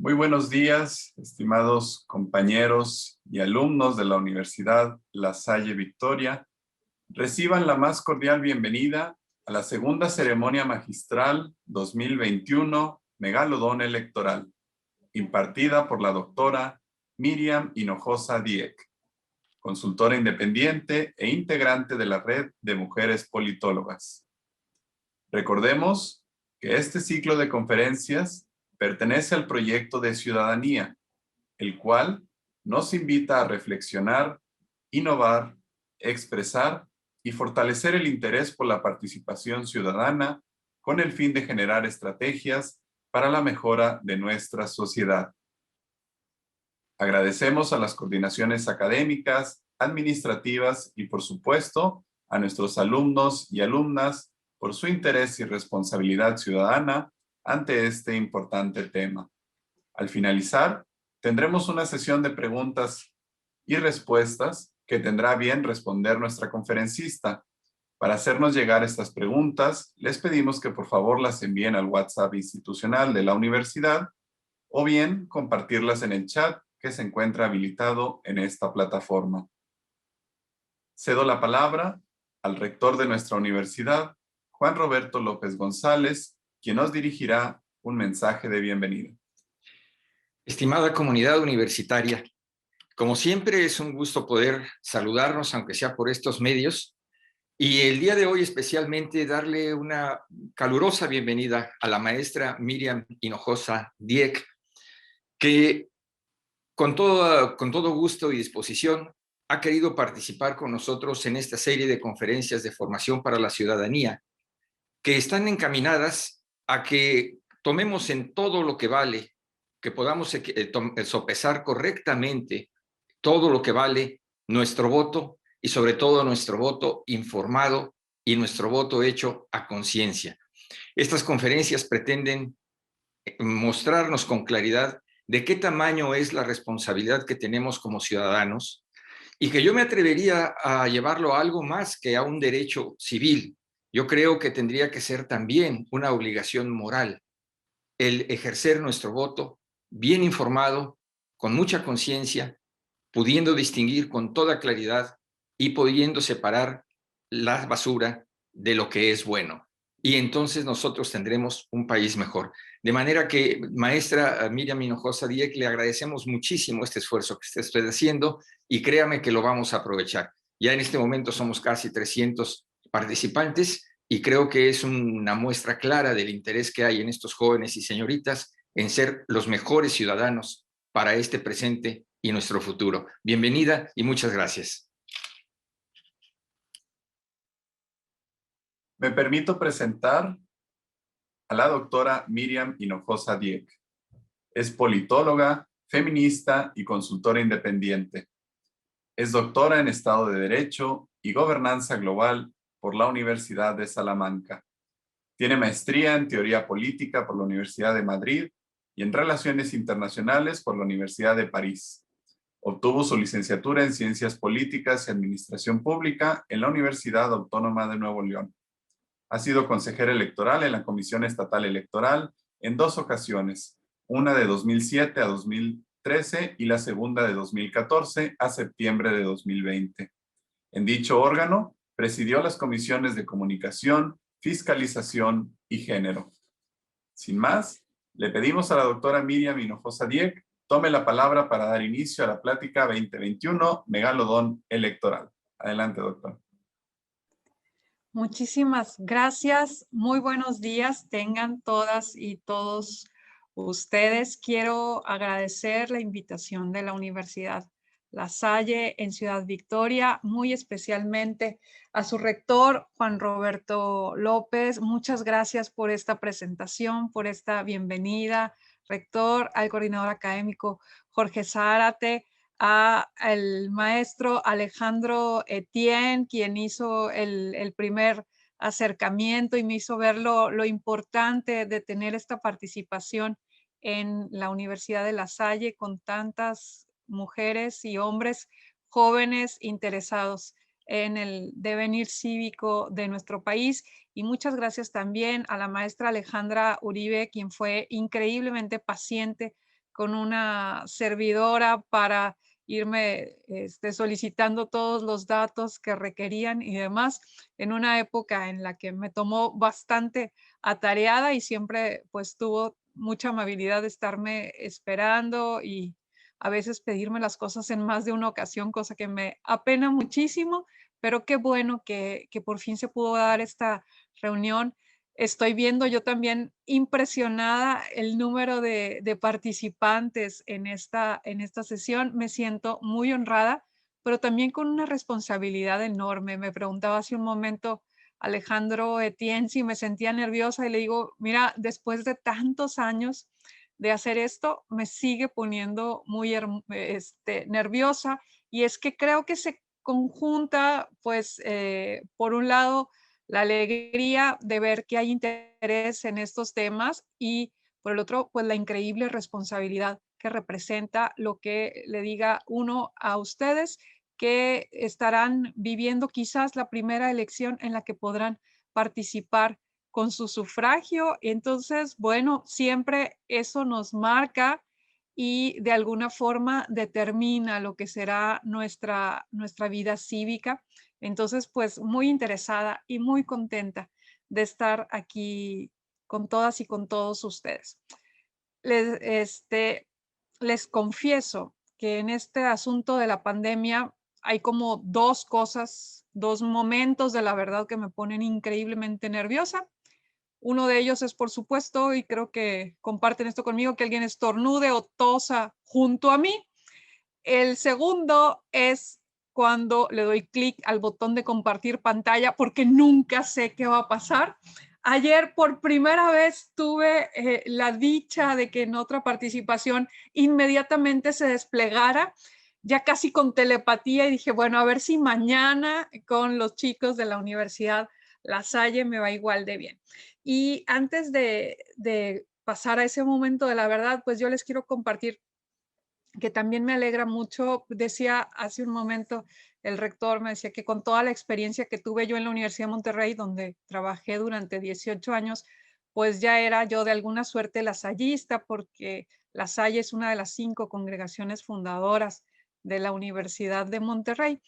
Muy buenos días, estimados compañeros y alumnos de la Universidad La Salle Victoria. Reciban la más cordial bienvenida a la segunda ceremonia magistral 2021 Megalodón Electoral, impartida por la doctora Miriam Hinojosa Dieck, consultora independiente e integrante de la Red de Mujeres Politólogas. Recordemos que este ciclo de conferencias pertenece al proyecto de ciudadanía, el cual nos invita a reflexionar, innovar, expresar y fortalecer el interés por la participación ciudadana con el fin de generar estrategias para la mejora de nuestra sociedad. Agradecemos a las coordinaciones académicas, administrativas y, por supuesto, a nuestros alumnos y alumnas por su interés y responsabilidad ciudadana ante este importante tema. Al finalizar, tendremos una sesión de preguntas y respuestas que tendrá bien responder nuestra conferencista. Para hacernos llegar estas preguntas, les pedimos que por favor las envíen al WhatsApp institucional de la universidad o bien compartirlas en el chat que se encuentra habilitado en esta plataforma. Cedo la palabra al rector de nuestra universidad, Juan Roberto López González, quien nos dirigirá un mensaje de bienvenida. Estimada comunidad universitaria, como siempre es un gusto poder saludarnos, aunque sea por estos medios, y el día de hoy especialmente darle una calurosa bienvenida a la maestra Miriam Hinojosa Dieck, que con todo gusto y disposición ha querido participar con nosotros en esta serie de conferencias de formación para la ciudadanía, que están encaminadas a que tomemos en todo lo que vale, que podamos sopesar correctamente todo lo que vale nuestro voto y sobre todo nuestro voto informado y nuestro voto hecho a conciencia. Estas conferencias pretenden mostrarnos con claridad de qué tamaño es la responsabilidad que tenemos como ciudadanos y que yo me atrevería a llevarlo a algo más que a un derecho civil. Yo creo que tendría que ser también una obligación moral el ejercer nuestro voto bien informado, con mucha conciencia, pudiendo distinguir con toda claridad y pudiendo separar la basura de lo que es bueno. Y entonces nosotros tendremos un país mejor. De manera que, maestra Miriam Hinojosa Dieck, le agradecemos muchísimo este esfuerzo que usted está haciendo y créame que lo vamos a aprovechar. Ya en este momento somos casi 300 participantes y creo que es una muestra clara del interés que hay en estos jóvenes y señoritas en ser los mejores ciudadanos para este presente y nuestro futuro. Bienvenida y muchas gracias. Me permito presentar a la doctora Miriam Hinojosa Dieck. Es politóloga, feminista y consultora independiente. Es doctora en Estado de Derecho y Gobernanza Global por la Universidad de Salamanca. Tiene maestría en Teoría Política por la Universidad de Madrid y en Relaciones Internacionales por la Universidad de París. Obtuvo su licenciatura en Ciencias Políticas y Administración Pública en la Universidad Autónoma de Nuevo León. Ha sido consejera electoral en la Comisión Estatal Electoral en 2 ocasiones, una de 2007 a 2013 y la segunda de 2014 a septiembre de 2020. En dicho órgano, presidió las comisiones de Comunicación, Fiscalización y Género. Sin más, le pedimos a la doctora Miriam Hinojosa Dieck tome la palabra para dar inicio a la plática 2021 Megalodón Electoral. Adelante, doctora. Muchísimas gracias. Muy buenos días tengan todas y todos ustedes. Quiero agradecer la invitación de la Universidad La Salle en Ciudad Victoria, muy especialmente a su rector, Juan Roberto López. Muchas gracias por esta presentación, por esta bienvenida, rector, al coordinador académico Jorge Zárate, al maestro Alejandro Etienne, quien hizo el primer acercamiento y me hizo ver lo importante de tener esta participación en la Universidad de La Salle con tantas mujeres y hombres jóvenes interesados en el devenir cívico de nuestro país. Y muchas gracias también a la maestra Alejandra Uribe, quien fue increíblemente paciente con una servidora para irme solicitando todos los datos que requerían y demás, en una época en la que me tomó bastante atareada y siempre pues tuvo mucha amabilidad de estarme esperando y a veces pedirme las cosas en más de una ocasión, cosa que me apena muchísimo, pero qué bueno que por fin se pudo dar esta reunión. Estoy viendo yo también impresionada el número de participantes en esta sesión. Me siento muy honrada, pero también con una responsabilidad enorme. Me preguntaba hace un momento Alejandro Etienne si me sentía nerviosa y le digo, mira, después de tantos años de hacer esto, me sigue poniendo muy nerviosa y es que creo que se conjunta, pues, por un lado, la alegría de ver que hay interés en estos temas y por el otro, pues la increíble responsabilidad que representa lo que le diga uno a ustedes que estarán viviendo quizás la primera elección en la que podrán participar con su sufragio. Entonces, bueno, siempre eso nos marca y de alguna forma determina lo que será nuestra vida cívica. Entonces, pues muy interesada y muy contenta de estar aquí con todas y con todos ustedes. Les, les confieso que en este asunto de la pandemia hay como dos cosas, dos momentos de la verdad que me ponen increíblemente nerviosa. Uno de ellos es, por supuesto, y creo que comparten esto conmigo, que alguien estornude o tosa junto a mí. El segundo es cuando le doy clic al botón de compartir pantalla porque nunca sé qué va a pasar. Ayer por primera vez tuve la dicha de que en otra participación inmediatamente se desplegara, ya casi con telepatía, y dije, bueno, a ver si mañana con los chicos de la Universidad La Salle me va igual de bien. Y antes de pasar a ese momento de la verdad, pues yo les quiero compartir que también me alegra mucho. Decía hace un momento el rector, me decía que con toda la experiencia que tuve yo en la Universidad de Monterrey, donde trabajé durante 18 años, pues ya era yo de alguna suerte lasallista, porque La Salle es una de las 5 congregaciones fundadoras de la Universidad de Monterrey.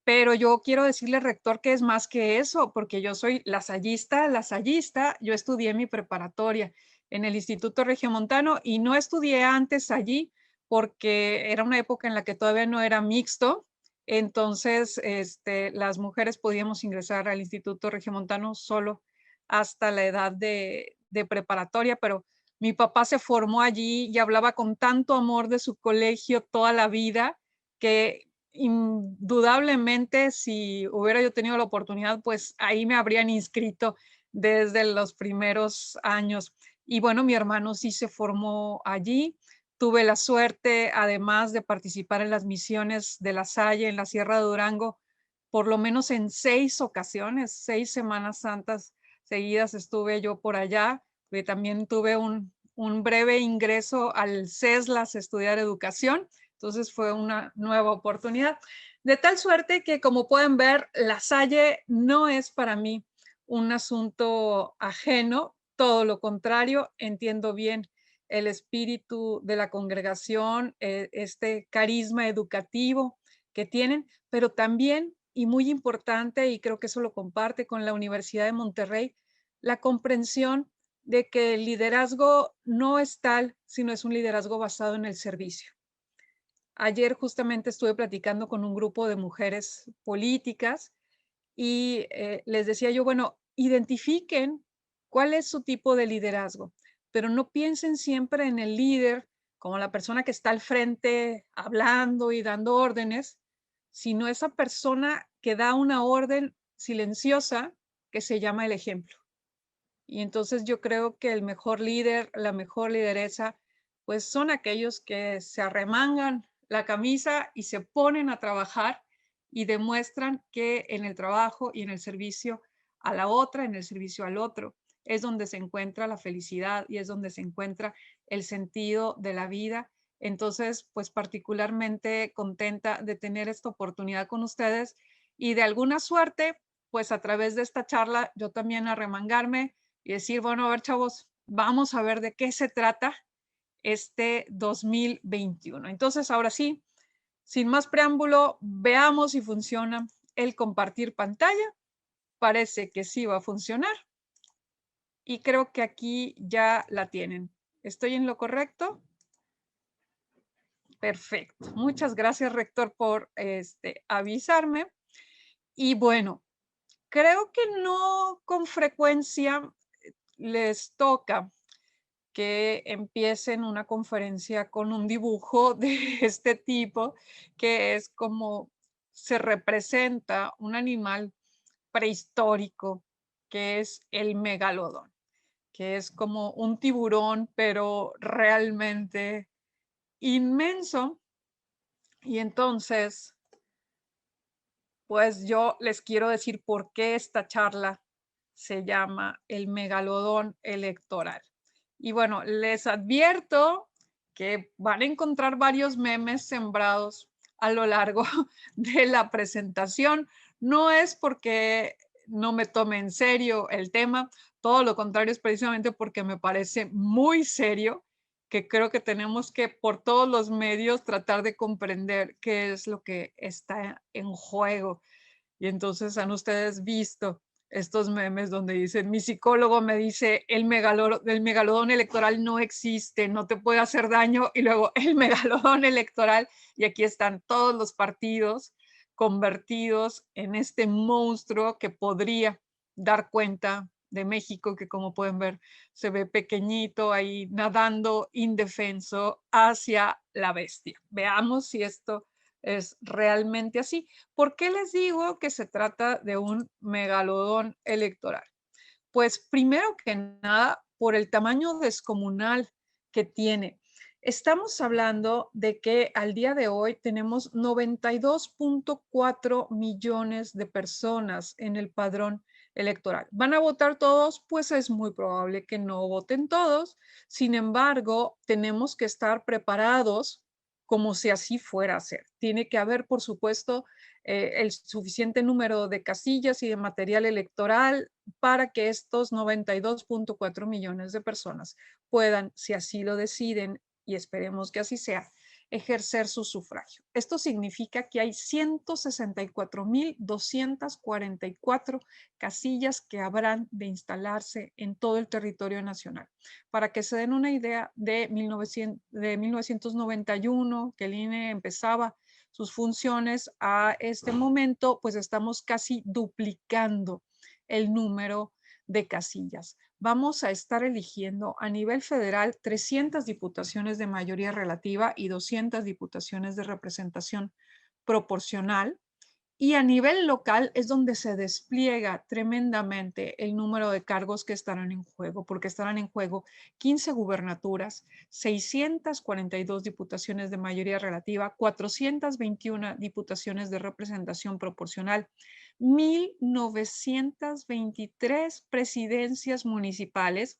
Pero yo quiero decirle, rector, que es más que eso, porque yo soy lasallista, lasallista. Yo estudié mi preparatoria en el Instituto Regiomontano y no estudié antes allí, porque era una época en la que todavía no era mixto. Entonces, las mujeres podíamos ingresar al Instituto Regiomontano solo hasta la edad de preparatoria, pero mi papá se formó allí y hablaba con tanto amor de su colegio toda la vida que indudablemente si hubiera yo tenido la oportunidad, pues ahí me habrían inscrito desde los primeros años. Y bueno, mi hermano sí se formó allí. Tuve la suerte, además de participar en las misiones de La Salle en la Sierra de Durango, por lo menos en 6 ocasiones, 6 Semanas Santas seguidas estuve yo por allá. También tuve un breve ingreso al CESLAS, estudiar educación. Entonces fue una nueva oportunidad. De tal suerte que, como pueden ver, La Salle no es para mí un asunto ajeno, todo lo contrario, entiendo bien el espíritu de la congregación, este carisma educativo que tienen, pero también, y muy importante, y creo que eso lo comparte con la Universidad de Monterrey, la comprensión de que el liderazgo no es tal, sino es un liderazgo basado en el servicio. Ayer justamente estuve platicando con un grupo de mujeres políticas y les decía yo, bueno, identifiquen cuál es su tipo de liderazgo, pero no piensen siempre en el líder como la persona que está al frente hablando y dando órdenes, sino esa persona que da una orden silenciosa que se llama el ejemplo. Y entonces yo creo que el mejor líder, la mejor lideresa, pues son aquellos que se arremangan la camisa y se ponen a trabajar y demuestran que en el trabajo y en el servicio a la otra, en el servicio al otro, es donde se encuentra la felicidad y es donde se encuentra el sentido de la vida. Entonces, pues particularmente contenta de tener esta oportunidad con ustedes y de alguna suerte, pues a través de esta charla, yo también arremangarme y decir, bueno, a ver, chavos, vamos a ver de qué se trata este 2021. Entonces, ahora sí, sin más preámbulo, veamos si funciona el compartir pantalla. Parece que sí va a funcionar. Y creo que aquí ya la tienen. ¿Estoy en lo correcto? Perfecto. Muchas gracias, rector, por avisarme. Y bueno, creo que no con frecuencia les toca que empiecen una conferencia con un dibujo de este tipo, que es como se representa un animal prehistórico, que es el megalodón, que es como un tiburón, pero realmente inmenso. Y entonces, pues yo les quiero decir por qué esta charla se llama el megalodón electoral. Y bueno, les advierto que van a encontrar varios memes sembrados a lo largo de la presentación. No es porque no me tome en serio el tema, todo lo contrario, es precisamente porque me parece muy serio, que creo que tenemos que por todos los medios tratar de comprender qué es lo que está en juego. Y entonces han ustedes visto estos memes donde dicen, mi psicólogo me dice, el megalodón electoral no existe, no te puede hacer daño, y luego el megalodón electoral, y aquí están todos los partidos convertidos en este monstruo que podría dar cuenta de México, que como pueden ver se ve pequeñito ahí nadando indefenso hacia la bestia. Veamos si esto es realmente así. ¿Por qué les digo que se trata de un megalodón electoral? Pues primero que nada, por el tamaño descomunal que tiene. Estamos hablando de que al día de hoy tenemos 92.4 millones de personas en el padrón electoral. ¿Van a votar todos? Pues es muy probable que no voten todos. Sin embargo, tenemos que estar preparados como si así fuera a ser. Tiene que haber, por supuesto, el suficiente número de casillas y de material electoral para que estos 92.4 millones de personas puedan, si así lo deciden, y esperemos que así sea, ejercer su sufragio. Esto significa que hay 164.244 casillas que habrán de instalarse en todo el territorio nacional. Para que se den una idea, de 1991, que el INE empezaba sus funciones, a este momento, pues estamos casi duplicando el número de casillas. Vamos a estar eligiendo a nivel federal 300 diputaciones de mayoría relativa y 200 diputaciones de representación proporcional. Y a nivel local es donde se despliega tremendamente el número de cargos que estarán en juego, porque estarán en juego 15 gubernaturas, 642 diputaciones de mayoría relativa, 421 diputaciones de representación proporcional, 1.923 presidencias municipales,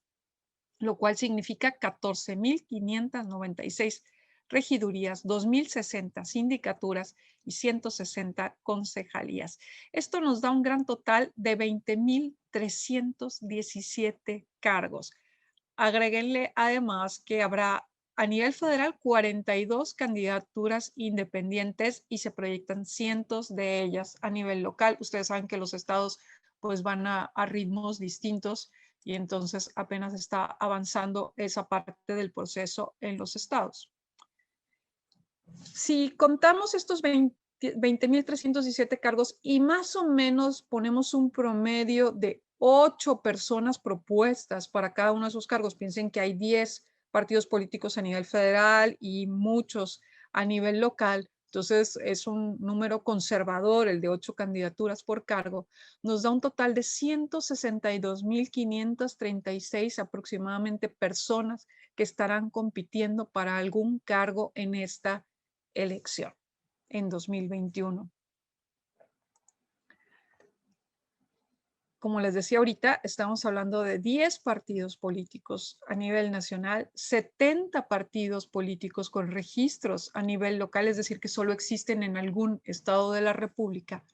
lo cual significa 14.596 regidurías, 2.060 sindicaturas y 160 concejalías. Esto nos da un gran total de 20.317 cargos. Agréguenle además que habrá a nivel federal 42 candidaturas independientes y se proyectan cientos de ellas a nivel local. Ustedes saben que los estados pues van a ritmos distintos y entonces apenas está avanzando esa parte del proceso en los estados. Si contamos estos 20.317 cargos y más o menos ponemos un promedio de 8 personas propuestas para cada uno de esos cargos, piensen que hay 10 partidos políticos a nivel federal y muchos a nivel local, entonces es un número conservador el de 8 candidaturas por cargo, nos da un total de 162.536 aproximadamente personas que estarán compitiendo para algún cargo en esta elección en 2021. Como les decía ahorita, estamos hablando de 10 partidos políticos a nivel nacional, 70 partidos políticos con registros a nivel local, es decir, que solo existen en algún estado de la República,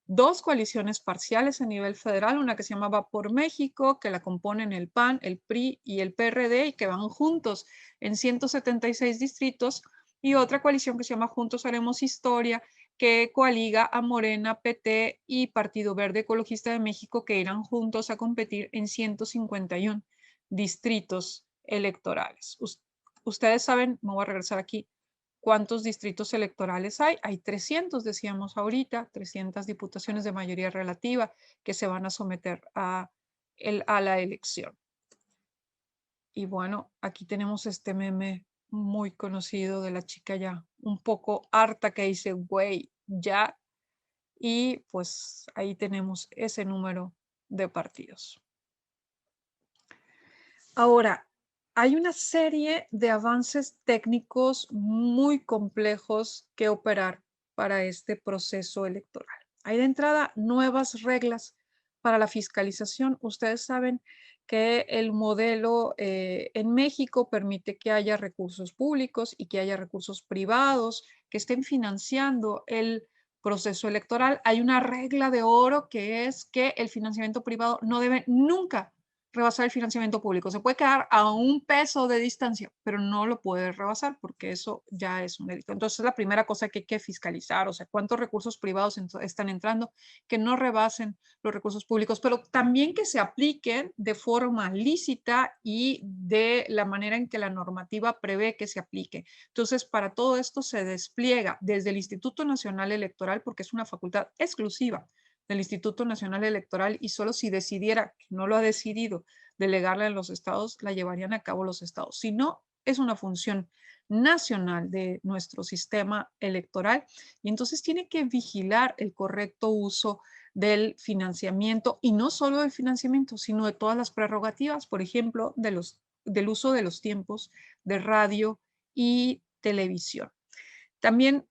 2 coaliciones parciales a nivel federal, una que se llamaba Por México, que la componen el PAN, el PRI y el PRD, y que van juntos en 176 distritos, y otra coalición que se llama Juntos Haremos Historia, que coaliga a Morena, PT y Partido Verde Ecologista de México, que irán juntos a competir en 151 distritos electorales. Ustedes saben, me voy a regresar aquí, ¿cuántos distritos electorales hay? Hay 300, decíamos ahorita, 300 diputaciones de mayoría relativa que se van a someter a la elección. Y bueno, aquí tenemos este meme muy conocido de la chica ya un poco harta que dice, güey, ya. Y pues ahí tenemos ese número de partidos. Ahora, hay una serie de avances técnicos muy complejos que operar para este proceso electoral. Hay de entrada nuevas reglas para la fiscalización. Ustedes saben que el modelo en México permite que haya recursos públicos y que haya recursos privados que estén financiando el proceso electoral. Hay una regla de oro que es que el financiamiento privado no debe nunca rebasar el financiamiento público. Se puede quedar a un peso de distancia, pero no lo puede rebasar porque eso ya es un delito. Entonces, es la primera cosa que hay que fiscalizar, o sea, cuántos recursos privados están entrando, que no rebasen los recursos públicos, pero también que se apliquen de forma lícita y de la manera en que la normativa prevé que se aplique. Entonces, para todo esto se despliega desde el Instituto Nacional Electoral, porque es una facultad exclusiva del Instituto Nacional Electoral, y solo si decidiera, que no lo ha decidido, delegarla en los estados, la llevarían a cabo los estados. Si no, es una función nacional de nuestro sistema electoral, y entonces tiene que vigilar el correcto uso del financiamiento, y no solo del financiamiento, sino de todas las prerrogativas, por ejemplo, del uso de los tiempos de radio y televisión. También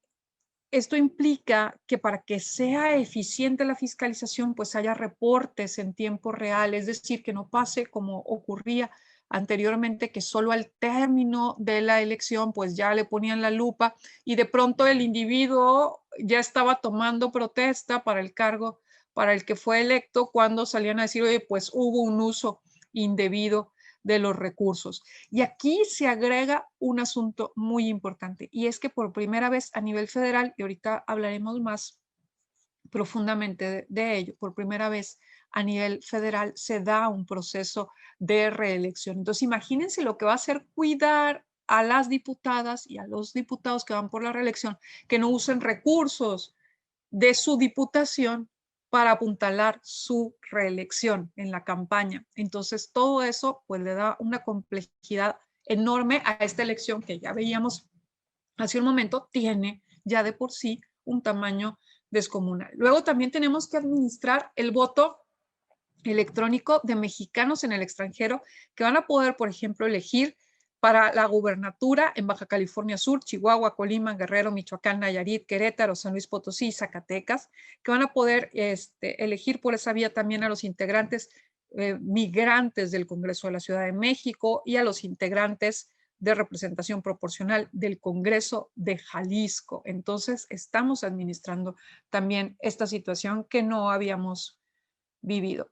esto implica que para que sea eficiente la fiscalización, pues haya reportes en tiempo real, es decir, que no pase como ocurría anteriormente, que solo al término de la elección, pues ya le ponían la lupa y de pronto el individuo ya estaba tomando protesta para el cargo para el que fue electo, cuando salían a decir, oye, pues hubo un uso indebido de los recursos. Y aquí se agrega un asunto muy importante, y es que por primera vez a nivel federal, y ahorita hablaremos más profundamente de ello, por primera vez a nivel federal se da un proceso de reelección. Entonces, imagínense lo que va a ser cuidar a las diputadas y a los diputados que van por la reelección, que no usen recursos de su diputación para apuntalar su reelección en la campaña. Entonces, todo eso pues le da una complejidad enorme a esta elección que ya veíamos hace un momento, tiene ya de por sí un tamaño descomunal. Luego también tenemos que administrar el voto electrónico de mexicanos en el extranjero que van a poder, por ejemplo, elegir para la gubernatura en Baja California Sur, Chihuahua, Colima, Guerrero, Michoacán, Nayarit, Querétaro, San Luis Potosí y Zacatecas, que van a poder elegir por esa vía también a los integrantes migrantes del Congreso de la Ciudad de México y a los integrantes de representación proporcional del Congreso de Jalisco. Entonces, estamos administrando también esta situación que no habíamos vivido.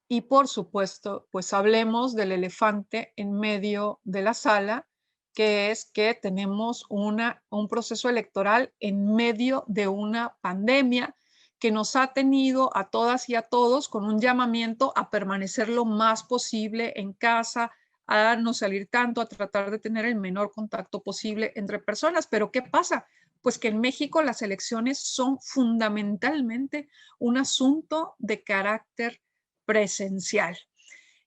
Y por supuesto, pues hablemos del elefante en medio de la sala, que es que tenemos un proceso electoral en medio de una pandemia que nos ha tenido a todas y a todos con un llamamiento a permanecer lo más posible en casa, a no salir tanto, a tratar de tener el menor contacto posible entre personas. Pero ¿qué pasa? Pues que en México las elecciones son fundamentalmente un asunto de carácter presencial.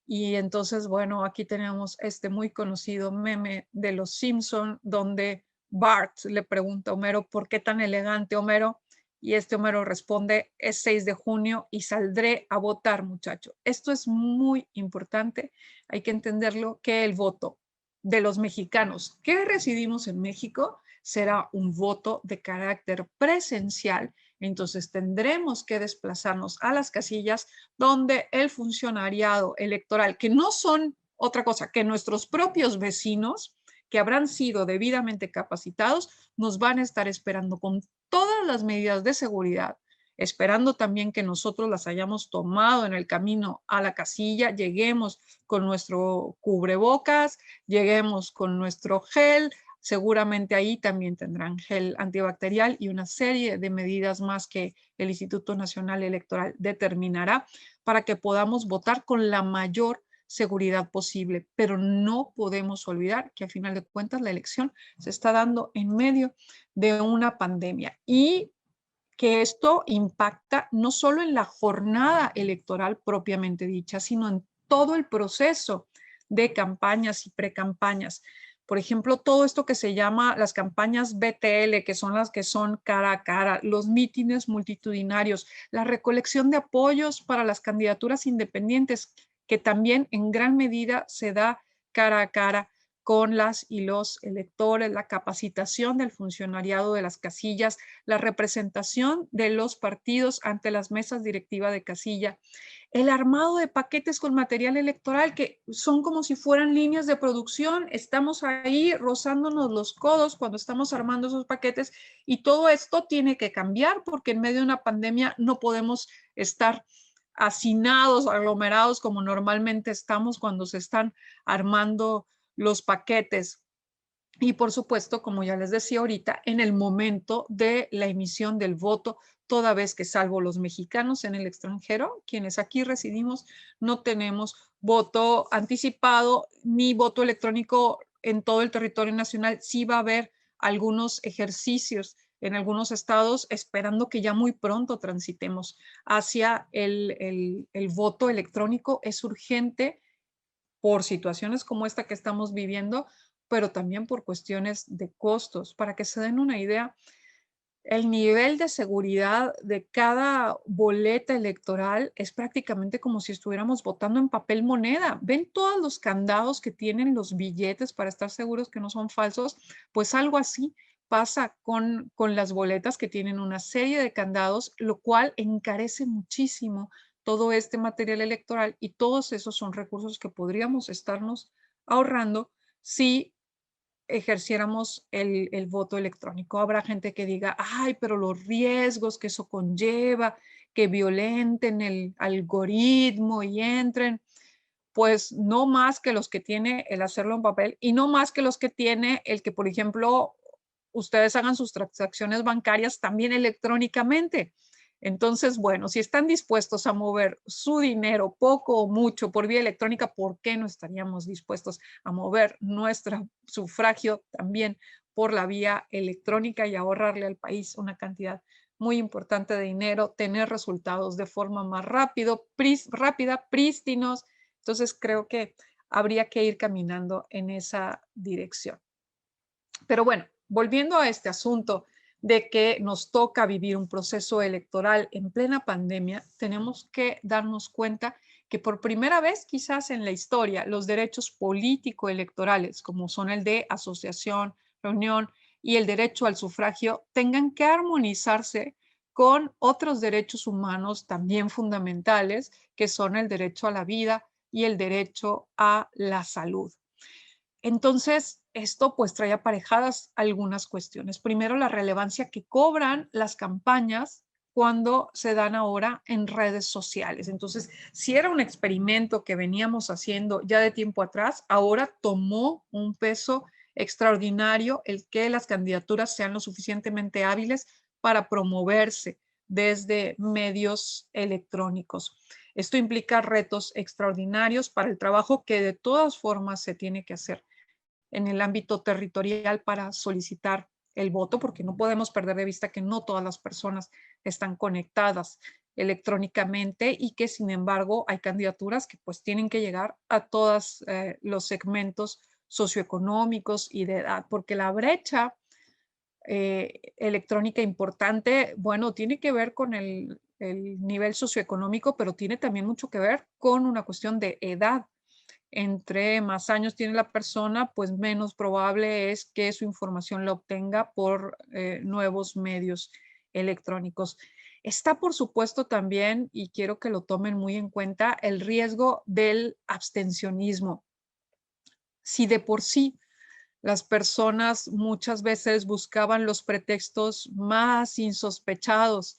Y entonces, bueno, aquí tenemos este muy conocido meme de los Simpson, donde Bart le pregunta a Homero, ¿por qué tan elegante, Homero? Y este Homero responde, es 6 de junio y saldré a votar, muchacho. Esto es muy importante, hay que entenderlo, que el voto de los mexicanos que residimos en México será un voto de carácter presencial. Entonces tendremos que desplazarnos a las casillas donde el funcionariado electoral, que no son otra cosa que nuestros propios vecinos, que habrán sido debidamente capacitados, nos van a estar esperando con todas las medidas de seguridad esperando también que nosotros las hayamos tomado en el camino a la casilla, lleguemos con nuestro cubrebocas, lleguemos con nuestro gel, seguramente ahí también tendrán gel antibacterial y una serie de medidas más que el Instituto Nacional Electoral determinará para que podamos votar con la mayor seguridad posible. Pero no podemos olvidar que a final de cuentas la elección se está dando en medio de una pandemia y que esto impacta no solo en la jornada electoral propiamente dicha, sino en todo el proceso de campañas y precampañas. Por ejemplo, todo esto que se llama las campañas BTL, que son las que son cara a cara, los mítines multitudinarios, la recolección de apoyos para las candidaturas independientes, que también en gran medida se da cara a cara con las y los electores, la capacitación del funcionariado de las casillas, la representación de los partidos ante las mesas directivas de casilla, el armado de paquetes con material electoral que son como si fueran líneas de producción. Estamos ahí rozándonos los codos cuando estamos armando esos paquetes y todo esto tiene que cambiar porque en medio de una pandemia no podemos estar hacinados, aglomerados como normalmente estamos cuando se están armando los paquetes. Y por supuesto, como ya les decía ahorita, en el momento de la emisión del voto, toda vez que salvo los mexicanos en el extranjero, quienes aquí residimos, no tenemos voto anticipado ni voto electrónico en todo el territorio nacional. Sí va a haber algunos ejercicios en algunos estados, esperando que ya muy pronto transitemos hacia el voto electrónico. Es urgente por situaciones como esta que estamos viviendo, pero también por cuestiones de costos. Para que se den una idea, el nivel de seguridad de cada boleta electoral es prácticamente como si estuviéramos votando en papel moneda. ¿Ven todos los candados que tienen los billetes para estar seguros que no son falsos? Pues algo así pasa con las boletas que tienen una serie de candados, lo cual encarece muchísimo todo este material electoral y todos esos son recursos que podríamos estarnos ahorrando si ejerciéramos el voto electrónico. Habrá gente que diga, ay, pero los riesgos que eso conlleva, que violenten el algoritmo y entren, pues no más que los que tiene el hacerlo en papel y no más que los que tiene el que, por ejemplo, ustedes hagan sus transacciones bancarias también electrónicamente. Entonces, bueno, si están dispuestos a mover su dinero poco o mucho por vía electrónica, ¿por qué no estaríamos dispuestos a mover nuestro sufragio también por la vía electrónica y ahorrarle al país una cantidad muy importante de dinero, tener resultados de forma más rápida, prístinos? Entonces, creo que habría que ir caminando en esa dirección. Pero bueno, volviendo a este asunto de que nos toca vivir un proceso electoral en plena pandemia, tenemos que darnos cuenta que por primera vez quizás en la historia los derechos político-electorales, como son el de asociación, reunión y el derecho al sufragio, tengan que armonizarse con otros derechos humanos también fundamentales, que son el derecho a la vida y el derecho a la salud. Entonces, esto pues trae aparejadas algunas cuestiones. Primero, la relevancia que cobran las campañas cuando se dan ahora en redes sociales. Entonces, si era un experimento que veníamos haciendo ya de tiempo atrás, ahora tomó un peso extraordinario el que las candidaturas sean lo suficientemente hábiles para promoverse desde medios electrónicos. Esto implica retos extraordinarios para el trabajo que de todas formas se tiene que hacer en el ámbito territorial para solicitar el voto, porque no podemos perder de vista que no todas las personas están conectadas electrónicamente y que sin embargo hay candidaturas que pues tienen que llegar a todos los segmentos socioeconómicos y de edad, porque la brecha electrónica importante, bueno, tiene que ver con el nivel socioeconómico, pero tiene también mucho que ver con una cuestión de edad. Entre más años tiene la persona, pues menos probable es que su información la obtenga por nuevos medios electrónicos. Está, por supuesto, también, y quiero que lo tomen muy en cuenta, el riesgo del abstencionismo. Si de por sí las personas muchas veces buscaban los pretextos más insospechados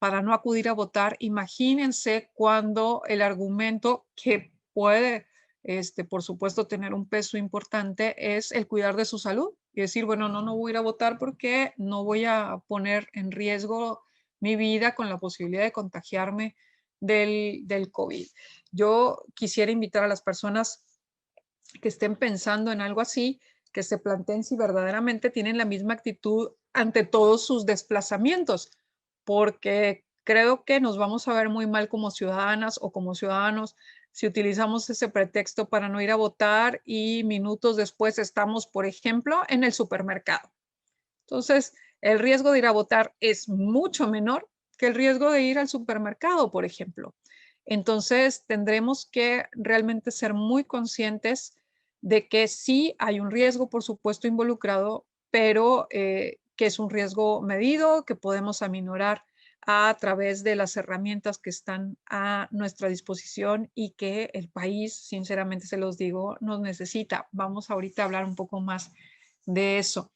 para no acudir a votar. Imagínense cuando el argumento que puede, por supuesto, tener un peso importante es el cuidar de su salud y decir, bueno, no voy a ir a votar porque no voy a poner en riesgo mi vida con la posibilidad de contagiarme del COVID. Yo quisiera invitar a las personas que estén pensando en algo así, que se planteen si verdaderamente tienen la misma actitud ante todos sus desplazamientos, porque creo que nos vamos a ver muy mal como ciudadanas o como ciudadanos si utilizamos ese pretexto para no ir a votar y minutos después estamos, por ejemplo, en el supermercado. Entonces, el riesgo de ir a votar es mucho menor que el riesgo de ir al supermercado, por ejemplo. Entonces, tendremos que realmente ser muy conscientes de que sí hay un riesgo, por supuesto, involucrado, pero que es un riesgo medido, que podemos aminorar a través de las herramientas que están a nuestra disposición y que el país, sinceramente se los digo, nos necesita. Vamos ahorita a hablar un poco más de eso.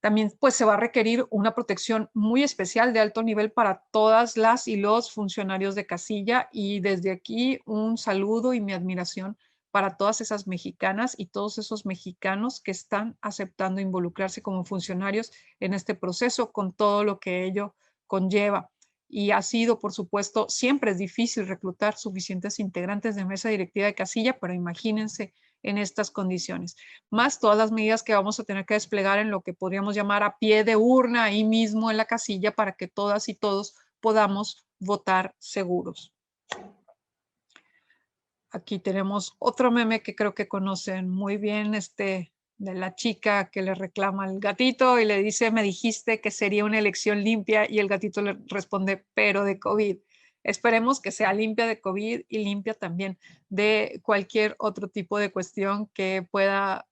También pues se va a requerir una protección muy especial de alto nivel para todas las y los funcionarios de casilla, y desde aquí un saludo y mi admiración para todas esas mexicanas y todos esos mexicanos que están aceptando involucrarse como funcionarios en este proceso con todo lo que ello conlleva. Y ha sido, por supuesto, siempre es difícil reclutar suficientes integrantes de mesa directiva de casilla, pero imagínense en estas condiciones, más todas las medidas que vamos a tener que desplegar en lo que podríamos llamar a pie de urna, ahí mismo en la casilla, para que todas y todos podamos votar seguros. Aquí tenemos otro meme que creo que conocen muy bien, de la chica que le reclama al gatito y le dice, me dijiste que sería una elección limpia, y el gatito le responde, pero de COVID. Esperemos que sea limpia de COVID y limpia también de cualquier otro tipo de cuestión que pueda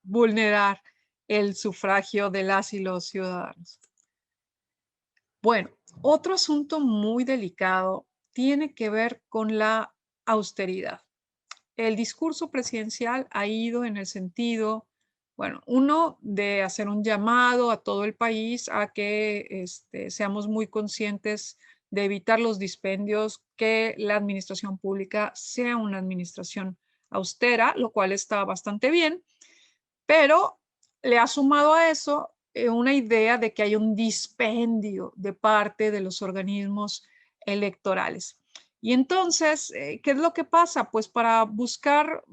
vulnerar el sufragio de las y los ciudadanos. Bueno, otro asunto muy delicado tiene que ver con la austeridad. El discurso presidencial ha ido en el sentido, bueno, uno, de hacer un llamado a todo el país a que seamos muy conscientes de evitar los dispendios, que la administración pública sea una administración austera, lo cual está bastante bien, pero le ha sumado a eso una idea de que hay un dispendio de parte de los organismos electorales. Y entonces, ¿qué es lo que pasa? Pues para buscar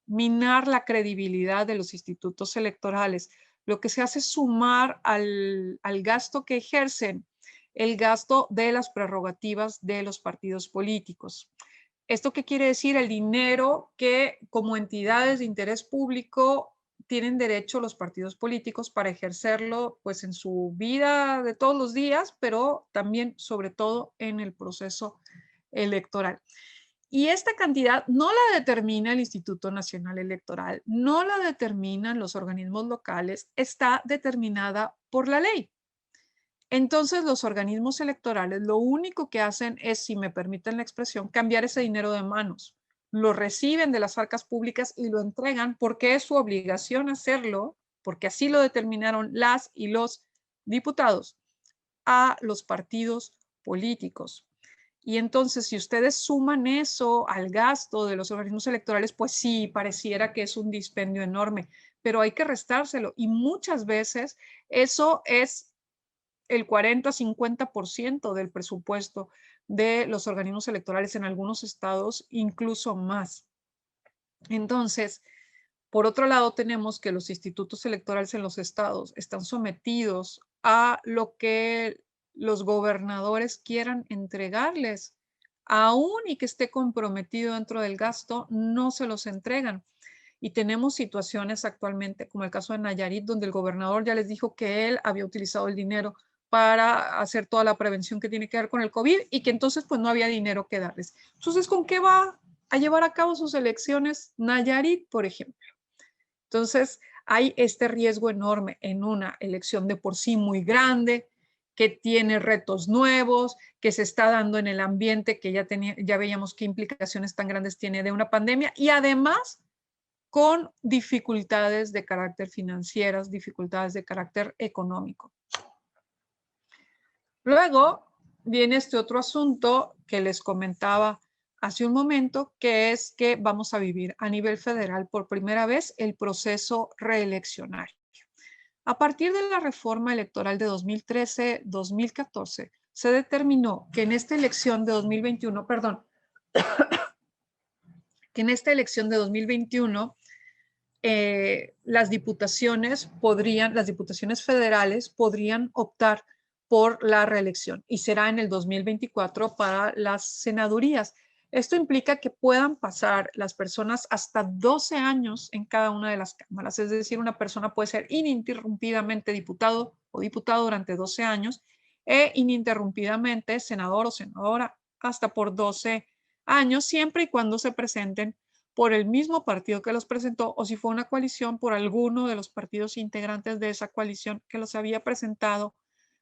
minar la credibilidad de los institutos electorales, lo que se hace es sumar al gasto que ejercen el gasto de las prerrogativas de los partidos políticos. ¿Esto qué quiere decir? El dinero que como entidades de interés público tienen derecho los partidos políticos para ejercerlo pues en su vida de todos los días, pero también sobre todo en el proceso electoral. Y esta cantidad no la determina el Instituto Nacional Electoral, no la determinan los organismos locales, está determinada por la ley. Entonces, los organismos electorales lo único que hacen es, si me permiten la expresión, cambiar ese dinero de manos. Lo reciben de las arcas públicas y lo entregan porque es su obligación hacerlo, porque así lo determinaron las y los diputados, a los partidos políticos. Y entonces, si ustedes suman eso al gasto de los organismos electorales, pues sí, pareciera que es un dispendio enorme, pero hay que restárselo. Y muchas veces eso es el 40-50% del presupuesto de los organismos electorales, en algunos estados incluso más. Entonces, por otro lado, tenemos que los institutos electorales en los estados están sometidos a lo que los gobernadores quieran entregarles, aún y que esté comprometido dentro del gasto, no se los entregan. Y tenemos situaciones actualmente, como el caso de Nayarit, donde el gobernador ya les dijo que él había utilizado el dinero para hacer toda la prevención que tiene que ver con el COVID y que entonces pues no había dinero que darles. Entonces, ¿con qué va a llevar a cabo sus elecciones Nayarit, por ejemplo? Entonces, hay este riesgo enorme en una elección de por sí muy grande, que tiene retos nuevos, que se está dando en el ambiente, que ya veíamos qué implicaciones tan grandes tiene de una pandemia, y además con dificultades de carácter financieras, dificultades de carácter económico. Luego, viene este otro asunto que les comentaba hace un momento, que es que vamos a vivir a nivel federal por primera vez el proceso reeleccionario. A partir de la reforma electoral de 2013-2014, se determinó que en esta elección de 2021, perdón, que en esta elección de 2021 las diputaciones federales podrían optar por la reelección y será en el 2024 para las senadurías. Esto implica que puedan pasar las personas hasta 12 años en cada una de las cámaras, es decir, una persona puede ser ininterrumpidamente diputado o diputada durante 12 años e ininterrumpidamente senador o senadora hasta por 12 años, siempre y cuando se presenten por el mismo partido que los presentó o si fue una coalición por alguno de los partidos integrantes de esa coalición que los había presentado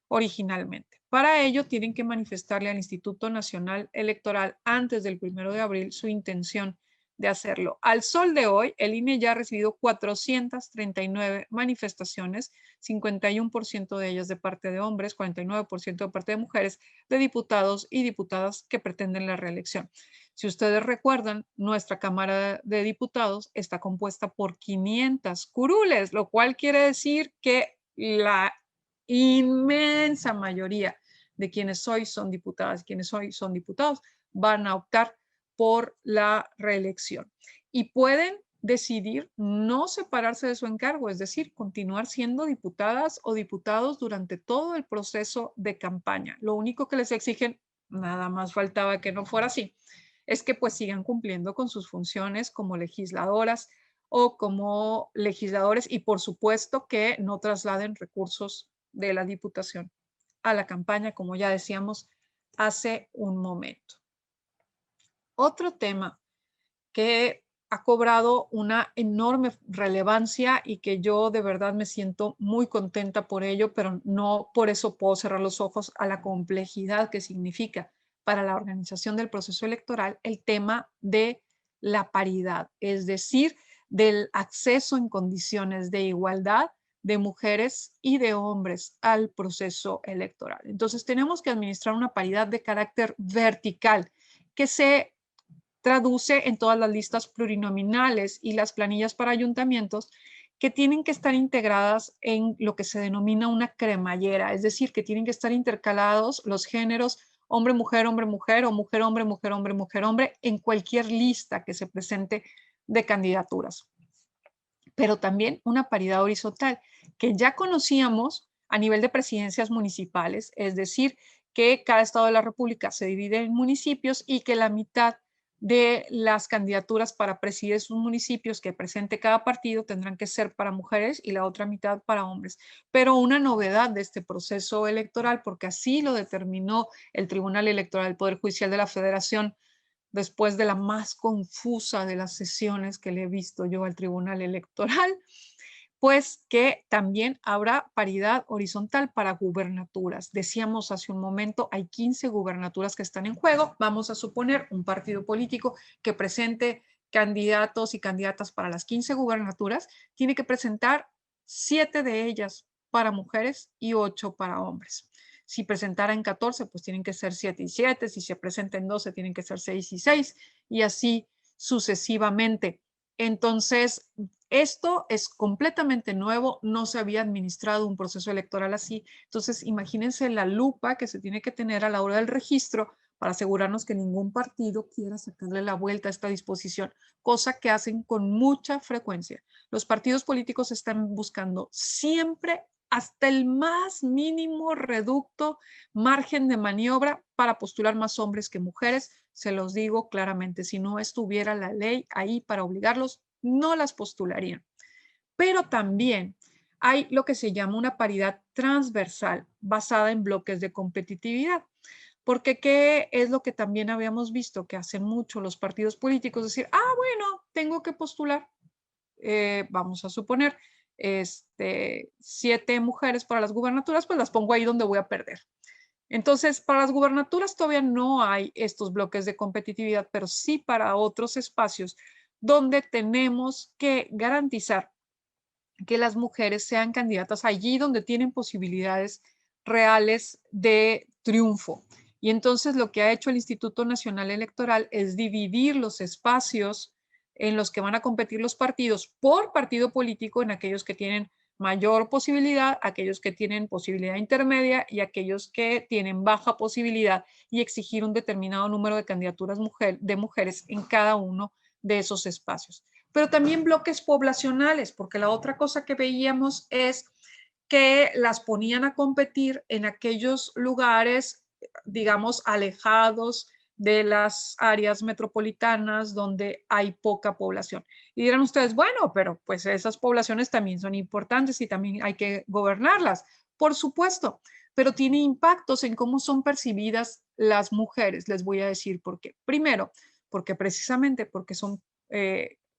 originalmente. Para ello tienen que manifestarle al Instituto Nacional Electoral antes del 1 de abril su intención de hacerlo. Al sol de hoy, el INE ya ha recibido 439 manifestaciones, 51% de ellas de parte de hombres, 49% de parte de mujeres, de diputados y diputadas que pretenden la reelección. Si ustedes recuerdan, nuestra Cámara de Diputados está compuesta por 500 curules, lo cual quiere decir que la inmensa mayoría de quienes hoy son diputadas, quienes hoy son diputados, van a optar por la reelección y pueden decidir no separarse de su encargo, es decir, continuar siendo diputadas o diputados durante todo el proceso de campaña. Lo único que les exigen, nada más faltaba que no fuera así, es que pues sigan cumpliendo con sus funciones como legisladoras o como legisladores y por supuesto que no trasladen recursos de la Diputación a la campaña, como ya decíamos hace un momento. Otro tema que ha cobrado una enorme relevancia y que yo de verdad me siento muy contenta por ello, pero no por eso puedo cerrar los ojos a la complejidad que significa para la organización del proceso electoral el tema de la paridad, es decir, del acceso en condiciones de igualdad de mujeres y de hombres al proceso electoral. Entonces tenemos que administrar una paridad de carácter vertical que se traduce en todas las listas plurinominales y las planillas para ayuntamientos que tienen que estar integradas en lo que se denomina una cremallera, es decir, que tienen que estar intercalados los géneros hombre-mujer, hombre-mujer o mujer-hombre, mujer-hombre, mujer-hombre en cualquier lista que se presente de candidaturas. Pero también una paridad horizontal que ya conocíamos a nivel de presidencias municipales, es decir, que cada estado de la República se divide en municipios y que la mitad de las candidaturas para presidir sus municipios que presente cada partido tendrán que ser para mujeres y la otra mitad para hombres. Pero una novedad de este proceso electoral, porque así lo determinó el Tribunal Electoral del Poder Judicial de la Federación, después de la más confusa de las sesiones que le he visto yo al Tribunal Electoral, pues que también habrá paridad horizontal para gubernaturas. Decíamos hace un momento, hay 15 gubernaturas que están en juego. Vamos a suponer un partido político que presente candidatos y candidatas para las 15 gubernaturas, tiene que presentar 7 de ellas para mujeres y 8 para hombres. Si presentara en 14, pues tienen que ser 7 y 7. Si se presenta en 12, tienen que ser 6 y 6 y así sucesivamente. Entonces, esto es completamente nuevo, no se había administrado un proceso electoral así. Entonces, imagínense la lupa que se tiene que tener a la hora del registro para asegurarnos que ningún partido quiera sacarle la vuelta a esta disposición, cosa que hacen con mucha frecuencia. Los partidos políticos están buscando siempre hasta el más mínimo reducto margen de maniobra para postular más hombres que mujeres. Se los digo claramente, si no estuviera la ley ahí para obligarlos, no las postularían. Pero también hay lo que se llama una paridad transversal basada en bloques de competitividad. Porque ¿qué es lo que también habíamos visto que hacen mucho los partidos políticos? Decir, bueno, tengo que postular, vamos a suponer, 7 mujeres para las gubernaturas, pues las pongo ahí donde voy a perder. Entonces, para las gubernaturas todavía no hay estos bloques de competitividad, pero sí para otros espacios donde tenemos que garantizar que las mujeres sean candidatas allí donde tienen posibilidades reales de triunfo. Y entonces lo que ha hecho el Instituto Nacional Electoral es dividir los espacios en los que van a competir los partidos por partido político, en aquellos que tienen mayor posibilidad, aquellos que tienen posibilidad intermedia y aquellos que tienen baja posibilidad, y exigir un determinado número de candidaturas de mujeres en cada uno de esos espacios. Pero también bloques poblacionales, porque la otra cosa que veíamos es que las ponían a competir en aquellos lugares, digamos, alejados de las áreas metropolitanas donde hay poca población. Y dirán ustedes, bueno, pero pues esas poblaciones también son importantes y también hay que gobernarlas. Por supuesto, pero tiene impactos en cómo son percibidas las mujeres. Les voy a decir por qué. Primero, porque precisamente porque son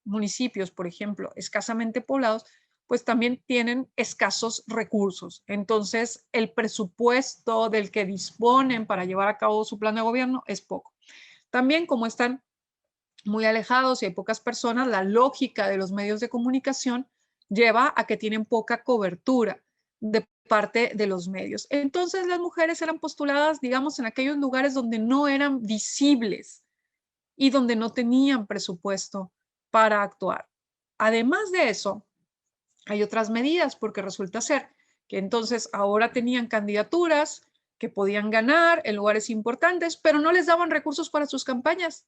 municipios, por ejemplo, escasamente poblados, pues también tienen escasos recursos. Entonces, el presupuesto del que disponen para llevar a cabo su plan de gobierno es poco. También, como están muy alejados y hay pocas personas, la lógica de los medios de comunicación lleva a que tienen poca cobertura de parte de los medios. Entonces, las mujeres eran postuladas, digamos, en aquellos lugares donde no eran visibles y donde no tenían presupuesto para actuar. Además de eso, hay otras medidas, porque resulta ser que entonces ahora tenían candidaturas que podían ganar en lugares importantes, pero no les daban recursos para sus campañas.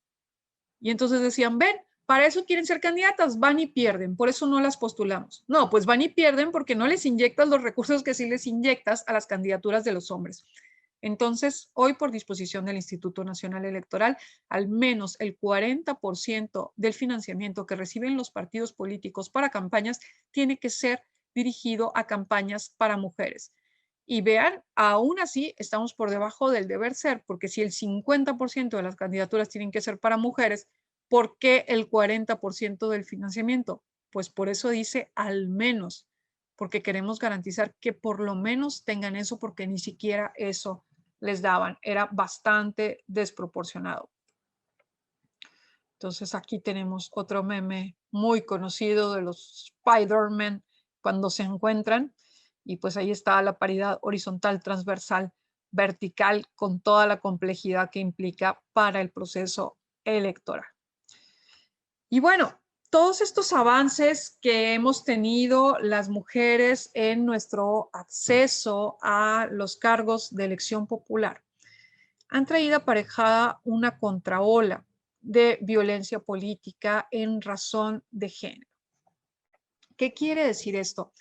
Y entonces decían, ven, para eso quieren ser candidatas, van y pierden, por eso no las postulamos. No, pues van y pierden porque no les inyectas los recursos que sí les inyectas a las candidaturas de los hombres. Entonces, hoy por disposición del Instituto Nacional Electoral, al menos el 40% del financiamiento que reciben los partidos políticos para campañas tiene que ser dirigido a campañas para mujeres. Y vean, aún así estamos por debajo del deber ser, porque si el 50% de las candidaturas tienen que ser para mujeres, ¿por qué el 40% del financiamiento? Pues por eso dice al menos, porque queremos garantizar que por lo menos tengan eso, porque ni siquiera eso les daban. Era bastante desproporcionado. Entonces aquí tenemos otro meme muy conocido de los Spider-Man cuando se encuentran, y pues ahí está la paridad horizontal, transversal, vertical, con toda la complejidad que implica para el proceso electoral. Y bueno, todos estos avances que hemos tenido las mujeres en nuestro acceso a los cargos de elección popular han traído aparejada una contraola de violencia política en razón de género. ¿Qué quiere decir esto?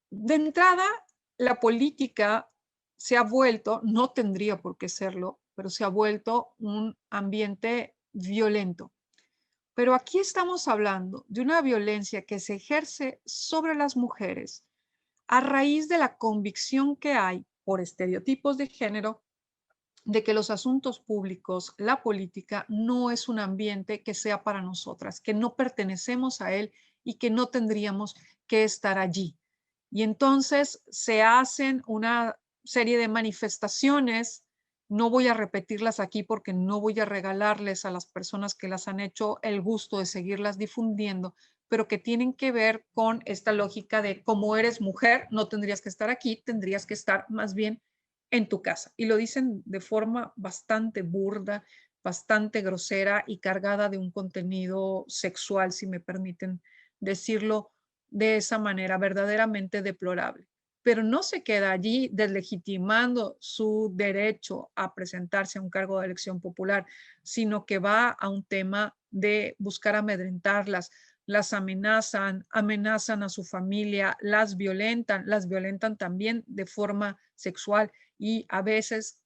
De entrada, la política se ha vuelto, no tendría por qué serlo, pero se ha vuelto un ambiente violento. Pero aquí estamos hablando de una violencia que se ejerce sobre las mujeres a raíz de la convicción que hay por estereotipos de género de que los asuntos públicos, la política, no es un ambiente que sea para nosotras, que no pertenecemos a él y que no tendríamos que estar allí. Y entonces se hacen una serie de manifestaciones, no voy a repetirlas aquí porque no voy a regalarles a las personas que las han hecho el gusto de seguirlas difundiendo, pero que tienen que ver con esta lógica de como eres mujer, no tendrías que estar aquí, tendrías que estar más bien en tu casa. Y lo dicen de forma bastante burda, bastante grosera y cargada de un contenido sexual, si me permiten decirlo de esa manera, verdaderamente deplorable. Pero no se queda allí deslegitimando su derecho a presentarse a un cargo de elección popular, sino que va a un tema de buscar amedrentarlas, las amenazan, amenazan a su familia, las violentan también de forma sexual, y a veces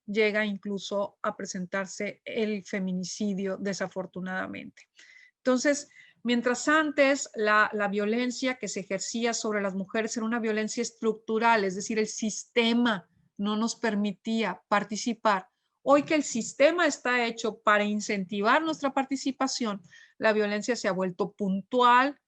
llega incluso a presentarse el feminicidio, desafortunadamente. Entonces, mientras antes la violencia que se ejercía sobre las mujeres era una violencia estructural, es decir, el sistema no nos permitía participar. Hoy que el sistema está hecho para incentivar nuestra participación, la violencia se ha vuelto puntual,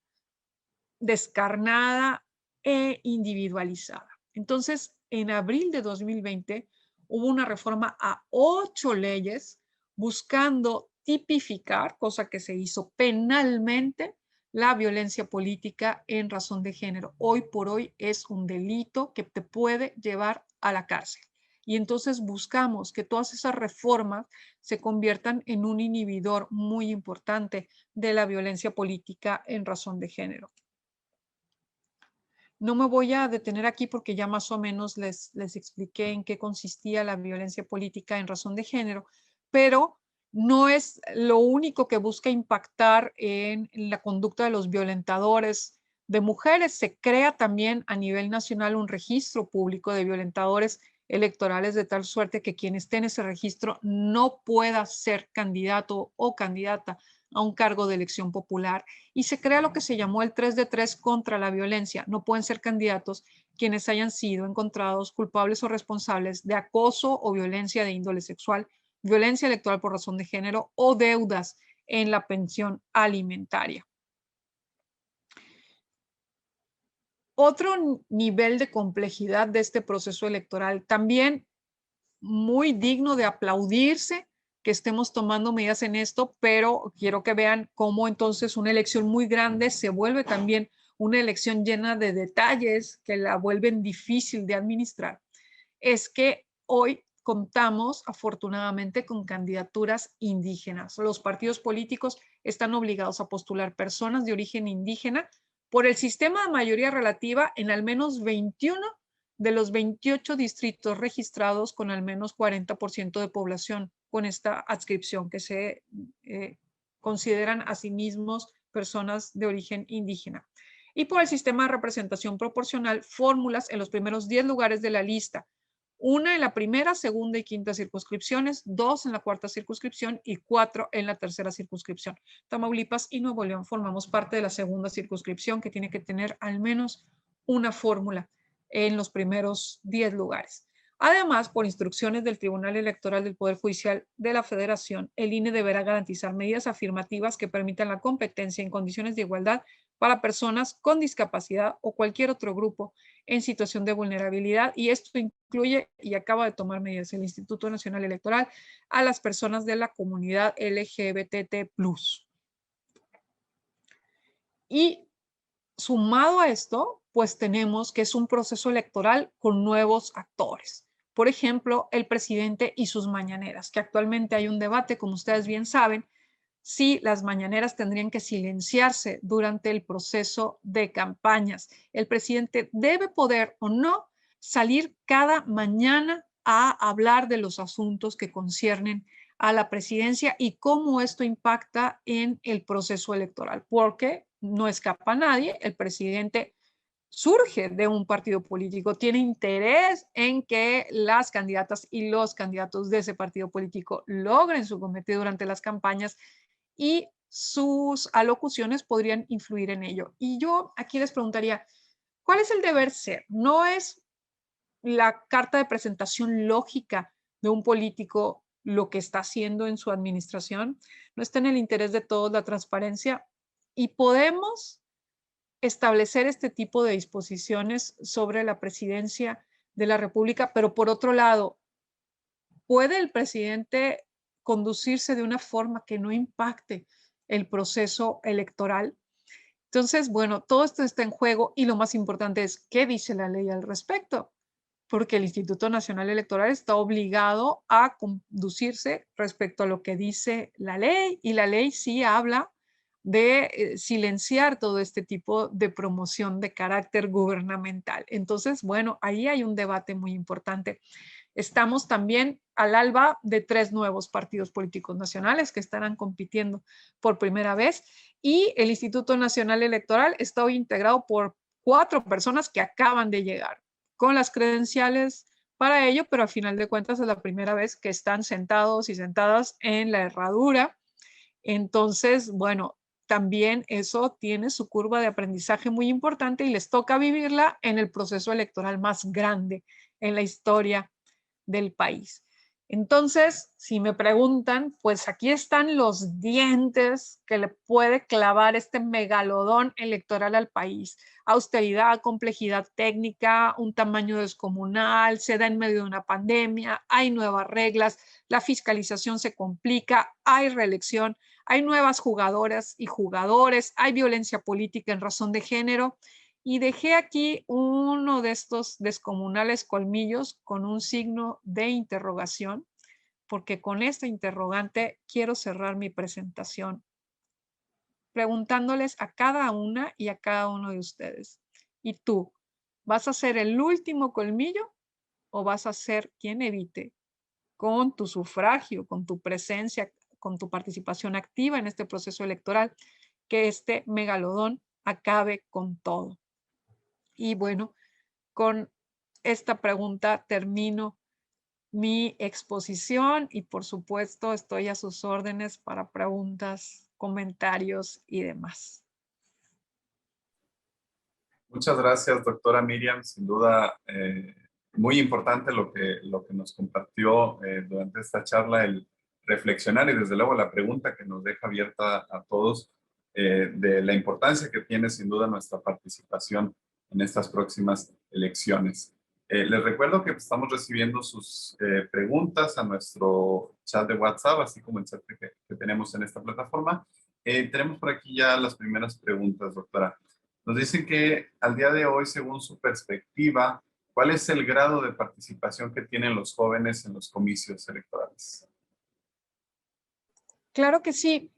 descarnada e individualizada. Entonces, en abril de 2020 hubo una reforma a 8 leyes buscando tipificar, cosa que se hizo penalmente, la violencia política en razón de género. Hoy por hoy es un delito que te puede llevar a la cárcel. Y entonces buscamos que todas esas reformas se conviertan en un inhibidor muy importante de la violencia política en razón de género. No me voy a detener aquí porque ya más o menos les expliqué en qué consistía la violencia política en razón de género, pero no es lo único que busca impactar en la conducta de los violentadores de mujeres. Se crea también a nivel nacional un registro público de violentadores electorales de tal suerte que quien esté en ese registro no pueda ser candidato o candidata a un cargo de elección popular, y se crea lo que se llamó el 3 de 3 contra la violencia. No pueden ser candidatos quienes hayan sido encontrados culpables o responsables de acoso o violencia de índole sexual, violencia electoral por razón de género o deudas en la pensión alimentaria. Otro nivel de complejidad de este proceso electoral, también muy digno de aplaudirse que estemos tomando medidas en esto, pero quiero que vean cómo entonces una elección muy grande se vuelve también una elección llena de detalles que la vuelven difícil de administrar. Es que hoy contamos afortunadamente con candidaturas indígenas. Los partidos políticos están obligados a postular personas de origen indígena por el sistema de mayoría relativa en al menos 21 de los 28 distritos registrados con al menos 40% de población con esta adscripción, que se consideran a sí mismos personas de origen indígena. Y por el sistema de representación proporcional, fórmulas en los primeros 10 lugares de la lista, una en la primera, segunda y quinta circunscripciones, 2 en la cuarta circunscripción y 4 en la tercera circunscripción. Tamaulipas y Nuevo León formamos parte de la segunda circunscripción, que tiene que tener al menos una fórmula en los primeros 10 lugares. Además, por instrucciones del Tribunal Electoral del Poder Judicial de la Federación, el INE deberá garantizar medidas afirmativas que permitan la competencia en condiciones de igualdad para personas con discapacidad o cualquier otro grupo en situación de vulnerabilidad, y esto incluye, y acaba de tomar medidas el Instituto Nacional Electoral, a las personas de la comunidad LGBT+. Y sumado a esto, pues tenemos que es un proceso electoral con nuevos actores. Por ejemplo, el presidente y sus mañaneras, que actualmente hay un debate, como ustedes bien saben, si las mañaneras tendrían que silenciarse durante el proceso de campañas. El presidente debe poder o no salir cada mañana a hablar de los asuntos que conciernen a la presidencia y cómo esto impacta en el proceso electoral, porque no escapa a nadie, el presidente surge de un partido político, tiene interés en que las candidatas y los candidatos de ese partido político logren su cometido durante las campañas, y sus alocuciones podrían influir en ello. Y yo aquí les preguntaría, ¿cuál es el deber ser? ¿No es la carta de presentación lógica de un político lo que está haciendo en su administración? ¿No está en el interés de todos la transparencia? Y podemos establecer este tipo de disposiciones sobre la presidencia de la República, pero por otro lado, ¿puede el presidente conducirse de una forma que no impacte el proceso electoral? Entonces, bueno, todo esto está en juego y lo más importante es qué dice la ley al respecto, porque el Instituto Nacional Electoral está obligado a conducirse respecto a lo que dice la ley, y la ley sí habla de silenciar todo este tipo de promoción de carácter gubernamental. Entonces, bueno, ahí hay un debate muy importante. Estamos también al alba de 3 nuevos partidos políticos nacionales que estarán compitiendo por primera vez, y el Instituto Nacional Electoral está hoy integrado por 4 personas que acaban de llegar con las credenciales para ello, pero al final de cuentas es la primera vez que están sentados y sentadas en la herradura. Entonces, bueno, también eso tiene su curva de aprendizaje muy importante y les toca vivirla en el proceso electoral más grande en la historia del país. Entonces, si me preguntan, pues aquí están los dientes que le puede clavar este megalodón electoral al país. Austeridad, complejidad técnica, un tamaño descomunal, se da en medio de una pandemia, hay nuevas reglas, la fiscalización se complica, hay reelección, hay nuevas jugadoras y jugadores, hay violencia política en razón de género, Y dejé aquí uno de estos descomunales colmillos con un signo de interrogación, porque con esta interrogante quiero cerrar mi presentación preguntándoles a cada una y a cada uno de ustedes. ¿Y tú? ¿Vas a ser el último colmillo o vas a ser quien evite con tu sufragio, con tu presencia, con tu participación activa en este proceso electoral, que este megalodón acabe con todo? Y bueno, con esta pregunta termino mi exposición y por supuesto estoy a sus órdenes para preguntas, comentarios y demás. Muchas gracias, doctora Miriam. Sin duda, muy importante lo que nos compartió durante esta charla, el reflexionar y desde luego la pregunta que nos deja abierta a todos de la importancia que tiene sin duda nuestra participación en estas próximas elecciones. Les recuerdo que estamos recibiendo sus preguntas a nuestro chat de WhatsApp, así como el chat que tenemos en esta plataforma. Tenemos por aquí ya las primeras preguntas, doctora. Nos dicen que al día de hoy, según su perspectiva, ¿cuál es el grado de participación que tienen los jóvenes en los comicios electorales? Claro que sí.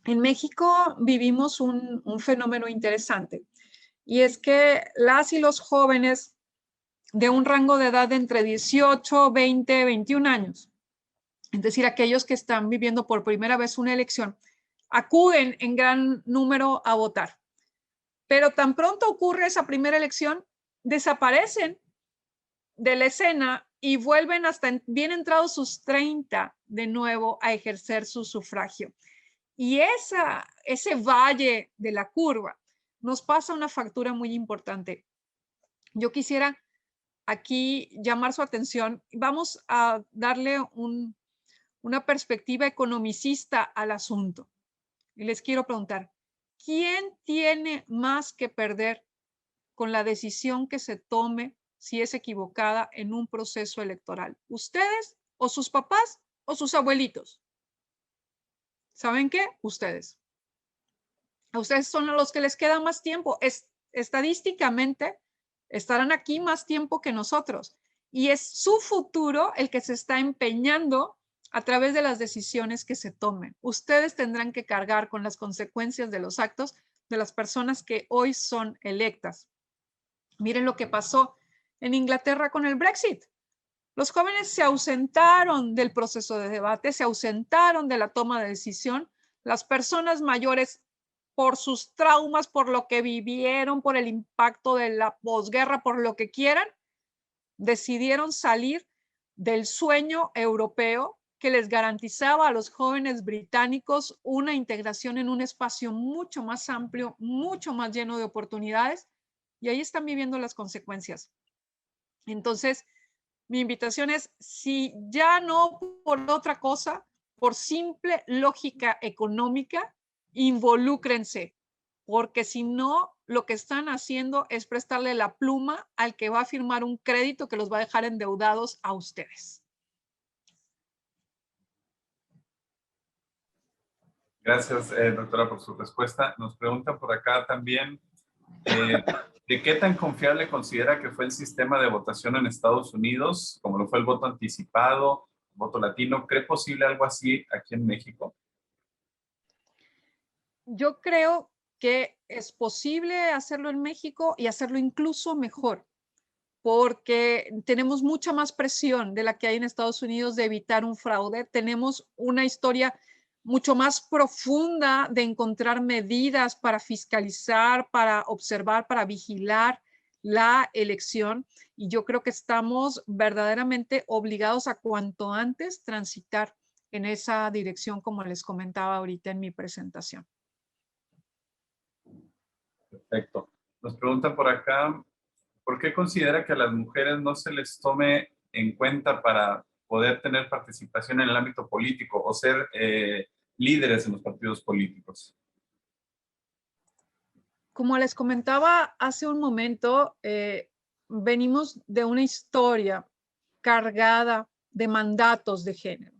En México vivimos un fenómeno interesante y es que las y los jóvenes de un rango de edad de entre 18, 20, 21 años, es decir, aquellos que están viviendo por primera vez una elección, acuden en gran número a votar. Pero tan pronto ocurre esa primera elección, desaparecen de la escena y vuelven hasta bien entrados sus 30 de nuevo a ejercer su sufragio. Y ese valle de la curva nos pasa una factura muy importante. Yo quisiera aquí llamar su atención. Vamos a darle una perspectiva economicista al asunto. Y les quiero preguntar, ¿quién tiene más que perder con la decisión que se tome si es equivocada en un proceso electoral? ¿Ustedes o sus papás o sus abuelitos? ¿Saben qué? Ustedes. A ustedes son a los que les queda más tiempo. Estadísticamente estarán aquí más tiempo que nosotros. Y es su futuro el que se está empeñando a través de las decisiones que se tomen. Ustedes tendrán que cargar con las consecuencias de los actos de las personas que hoy son electas. Miren lo que pasó en Inglaterra con el Brexit. Los jóvenes se ausentaron del proceso de debate, se ausentaron de la toma de decisión. Las personas mayores, por sus traumas, por lo que vivieron, por el impacto de la posguerra, por lo que quieran, decidieron salir del sueño europeo que les garantizaba a los jóvenes británicos una integración en un espacio mucho más amplio, mucho más lleno de oportunidades, y ahí están viviendo las consecuencias. Entonces, mi invitación es, si ya no por otra cosa, por simple lógica económica, involúcrense, porque si no, lo que están haciendo es prestarle la pluma al que va a firmar un crédito que los va a dejar endeudados a ustedes. Gracias, doctora, por su respuesta. Nos preguntan por acá también, ¿de qué tan confiable considera que fue el sistema de votación en Estados Unidos, como lo fue el voto anticipado, voto latino? ¿Cree posible algo así aquí en México? Yo creo que es posible hacerlo en México y hacerlo incluso mejor, porque tenemos mucha más presión de la que hay en Estados Unidos de evitar un fraude. Tenemos una historia mucho más profunda de encontrar medidas para fiscalizar, para observar, para vigilar la elección. Y yo creo que estamos verdaderamente obligados a cuanto antes transitar en esa dirección, como les comentaba ahorita en mi presentación. Perfecto. Nos preguntan por acá, ¿por qué considera que a las mujeres no se les tome en cuenta para poder tener participación en el ámbito político o ser líderes en los partidos políticos? Como les comentaba hace un momento, venimos de una historia cargada de mandatos de género,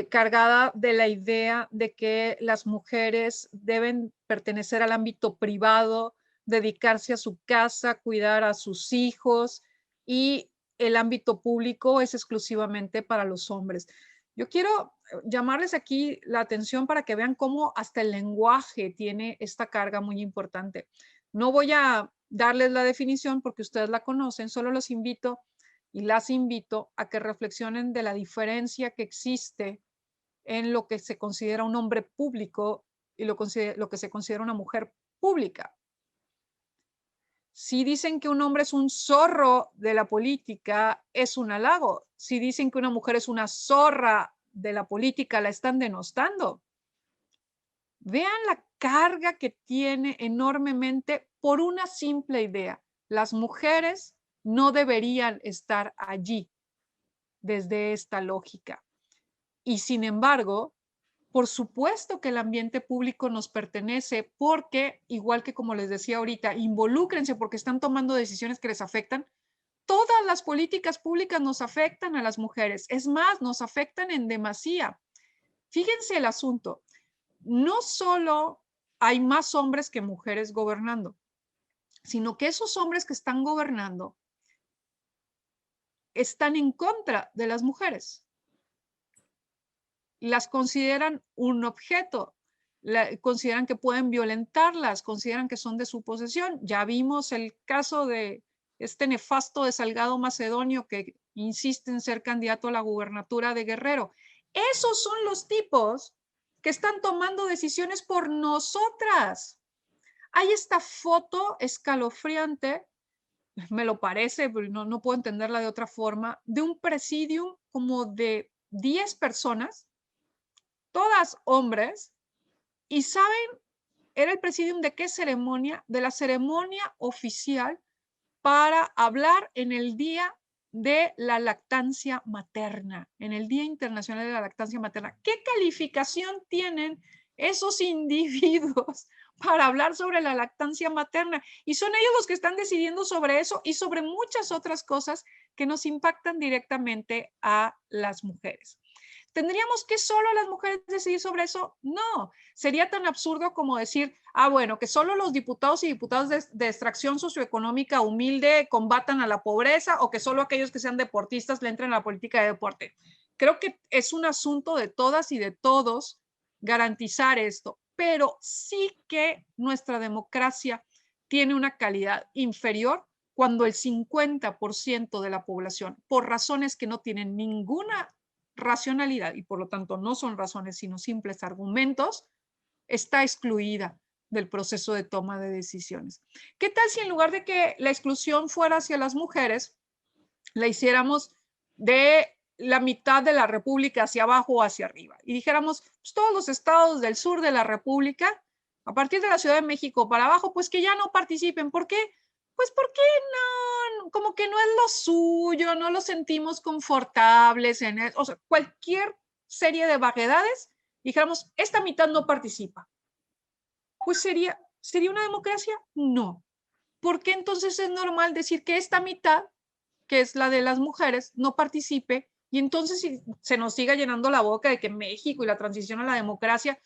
cargada de la idea de que las mujeres deben pertenecer al ámbito privado, dedicarse a su casa, cuidar a sus hijos y el ámbito público es exclusivamente para los hombres. Yo quiero llamarles aquí la atención para que vean cómo hasta el lenguaje tiene esta carga muy importante. No voy a darles la definición porque ustedes la conocen, solo los invito y las invito a que reflexionen de la diferencia que existe en lo que se considera un hombre público y lo que se considera una mujer pública. Si dicen que un hombre es un zorro de la política, es un halago. Si dicen que una mujer es una zorra de la política, la están denostando. Vean la carga que tiene enormemente por una simple idea. Las mujeres no deberían estar allí desde esta lógica. Y sin embargo, por supuesto que el ambiente público nos pertenece porque, igual que como les decía ahorita, involúcrense porque están tomando decisiones que les afectan. Todas las políticas públicas nos afectan a las mujeres. Es más, nos afectan en demasía. Fíjense el asunto. No solo hay más hombres que mujeres gobernando, sino que esos hombres que están gobernando están en contra de las mujeres. Las consideran un objeto, consideran que pueden violentarlas, consideran que son de su posesión. Ya vimos el caso de este nefasto de Salgado Macedonio que insiste en ser candidato a la gubernatura de Guerrero. Esos son los tipos que están tomando decisiones por nosotras. Hay esta foto escalofriante, me lo parece, pero no puedo entenderla de otra forma, de un presidium como de 10 personas, todas hombres, y ¿saben? Era el presidium de qué ceremonia, de la ceremonia oficial para hablar en el Día de la Lactancia Materna, en el Día Internacional de la Lactancia Materna. ¿Qué calificación tienen esos individuos para hablar sobre la lactancia materna? Y son ellos los que están decidiendo sobre eso y sobre muchas otras cosas que nos impactan directamente a las mujeres. ¿Tendríamos que solo las mujeres decidir sobre eso? No, sería tan absurdo como decir, bueno, que solo los diputados y diputadas de extracción socioeconómica humilde combatan a la pobreza o que solo aquellos que sean deportistas le entren a la política de deporte. Creo que es un asunto de todas y de todos garantizar esto, pero sí que nuestra democracia tiene una calidad inferior cuando el 50% de la población, por razones que no tienen ninguna racionalidad y por lo tanto no son razones sino simples argumentos, está excluida del proceso de toma de decisiones. ¿Qué tal si en lugar de que la exclusión fuera hacia las mujeres, la hiciéramos de la mitad de la República hacia abajo o hacia arriba? Y dijéramos, pues, todos los estados del sur de la República, a partir de la Ciudad de México para abajo, pues que ya no participen. ¿Por qué? Pues porque no, como que no es lo suyo, no lo sentimos confortables en eso. O sea, cualquier serie de vaguedades, dijéramos, esta mitad no participa. Pues ¿sería una democracia? No. ¿Por qué entonces es normal decir que esta mitad, que es la de las mujeres, no participe? Y entonces si se nos siga llenando la boca de que México y la transición a la democracia,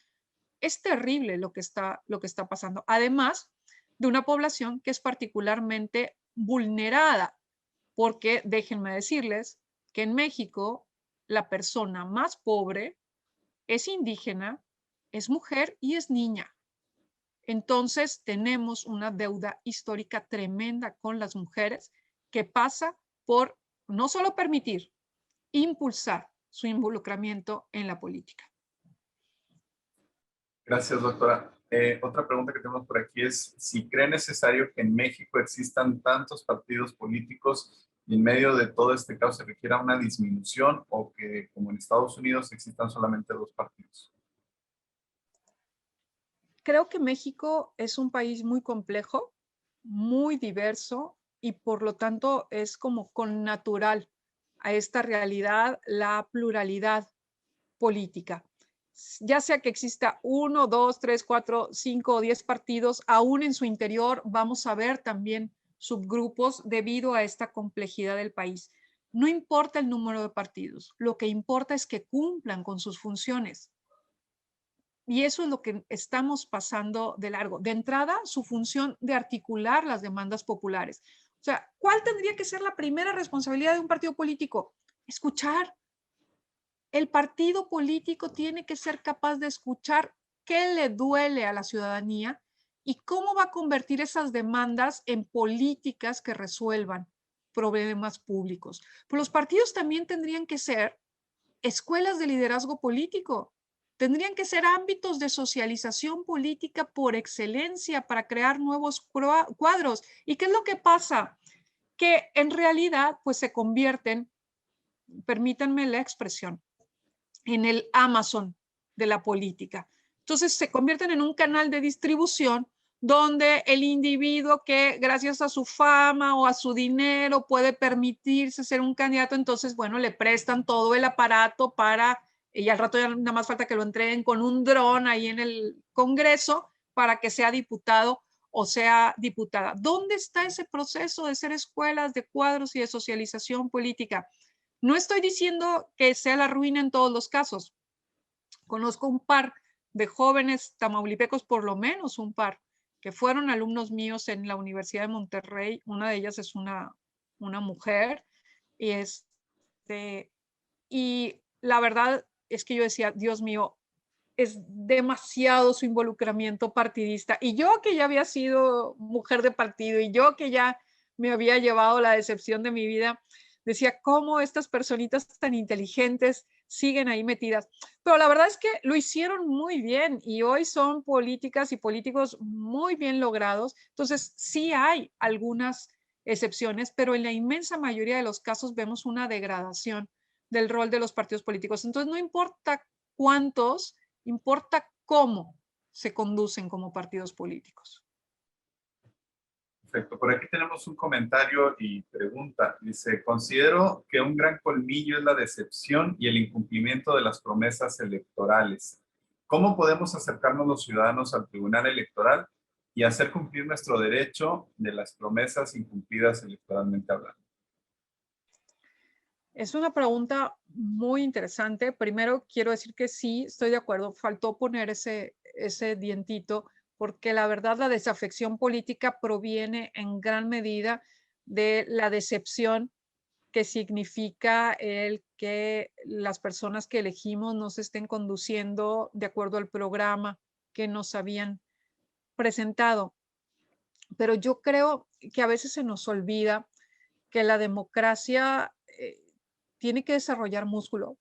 es terrible lo que está pasando. Además de una población que es particularmente vulnerada, porque déjenme decirles que en México la persona más pobre es indígena, es mujer y es niña. Entonces tenemos una deuda histórica tremenda con las mujeres que pasa por no solo permitir, impulsar su involucramiento en la política. Gracias, doctora. Otra pregunta que tenemos por aquí es si cree necesario que en México existan tantos partidos políticos y en medio de todo este caos se requiera una disminución o que, como en Estados Unidos, existan solamente 2 partidos. Creo que México es un país muy complejo, muy diverso y por lo tanto es como connatural a esta realidad la pluralidad política. Ya sea que exista 1, 2, 3, 4, 5 o 10 partidos, aún en su interior vamos a ver también subgrupos debido a esta complejidad del país. No importa el número de partidos, lo que importa es que cumplan con sus funciones. Y eso es lo que estamos pasando de largo. De entrada, su función de articular las demandas populares. O sea, ¿cuál tendría que ser la primera responsabilidad de un partido político? Escuchar. El partido político tiene que ser capaz de escuchar qué le duele a la ciudadanía y cómo va a convertir esas demandas en políticas que resuelvan problemas públicos. Pero los partidos también tendrían que ser escuelas de liderazgo político. Tendrían que ser ámbitos de socialización política por excelencia para crear nuevos cuadros. ¿Y qué es lo que pasa? Que en realidad pues se convierten, permítanme la expresión, en el Amazon de la política. Entonces se convierten en un canal de distribución donde el individuo que gracias a su fama o a su dinero puede permitirse ser un candidato, entonces, bueno, le prestan todo el aparato para, y al rato ya nada más falta que lo entreguen con un dron ahí en el Congreso para que sea diputado o sea diputada. ¿Dónde está ese proceso de ser escuelas de cuadros y de socialización política? No estoy diciendo que sea la ruina en todos los casos. Conozco un par de jóvenes tamaulipecos, por lo menos un par, que fueron alumnos míos en la Universidad de Monterrey. Una de ellas es una mujer. Y la verdad es que yo decía, Dios mío, es demasiado su involucramiento partidista. Y yo que ya había sido mujer de partido y yo que ya me había llevado la decepción de mi vida, decía, ¿cómo estas personitas tan inteligentes siguen ahí metidas? Pero la verdad es que lo hicieron muy bien y hoy son políticas y políticos muy bien logrados. Entonces, sí hay algunas excepciones, pero en la inmensa mayoría de los casos vemos una degradación del rol de los partidos políticos. Entonces, no importa cuántos, importa cómo se conducen como partidos políticos. Perfecto. Por aquí tenemos un comentario y pregunta. Dice, considero que un gran colmillo es la decepción y el incumplimiento de las promesas electorales. ¿Cómo podemos acercarnos los ciudadanos al Tribunal Electoral y hacer cumplir nuestro derecho de las promesas incumplidas electoralmente hablando? Es una pregunta muy interesante. Primero quiero decir que sí, estoy de acuerdo. Faltó poner ese dientito, porque la verdad la desafección política proviene en gran medida de la decepción que significa el que las personas que elegimos no se estén conduciendo de acuerdo al programa que nos habían presentado. Pero yo creo que a veces se nos olvida que la democracia tiene que desarrollar músculo.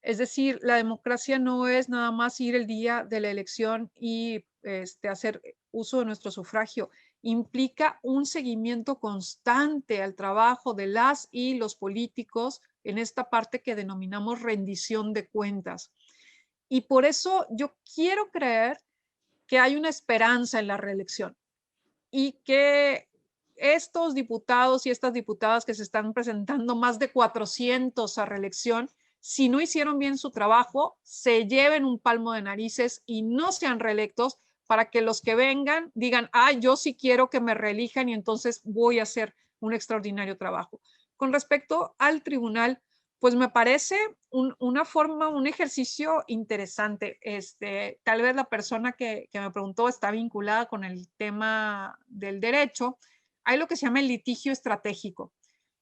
Es decir, la democracia no es nada más ir el día de la elección y hacer uso de nuestro sufragio. Implica un seguimiento constante al trabajo de las y los políticos en esta parte que denominamos rendición de cuentas. Y por eso yo quiero creer que hay una esperanza en la reelección y que estos diputados y estas diputadas que se están presentando, más de 400 a reelección, si no hicieron bien su trabajo, se lleven un palmo de narices y no sean reelectos para que los que vengan digan, ah, yo sí quiero que me reelijan y entonces voy a hacer un extraordinario trabajo. Con respecto al tribunal, pues me parece una forma, un ejercicio interesante. Tal vez la persona que me preguntó está vinculada con el tema del derecho. Hay lo que se llama el litigio estratégico.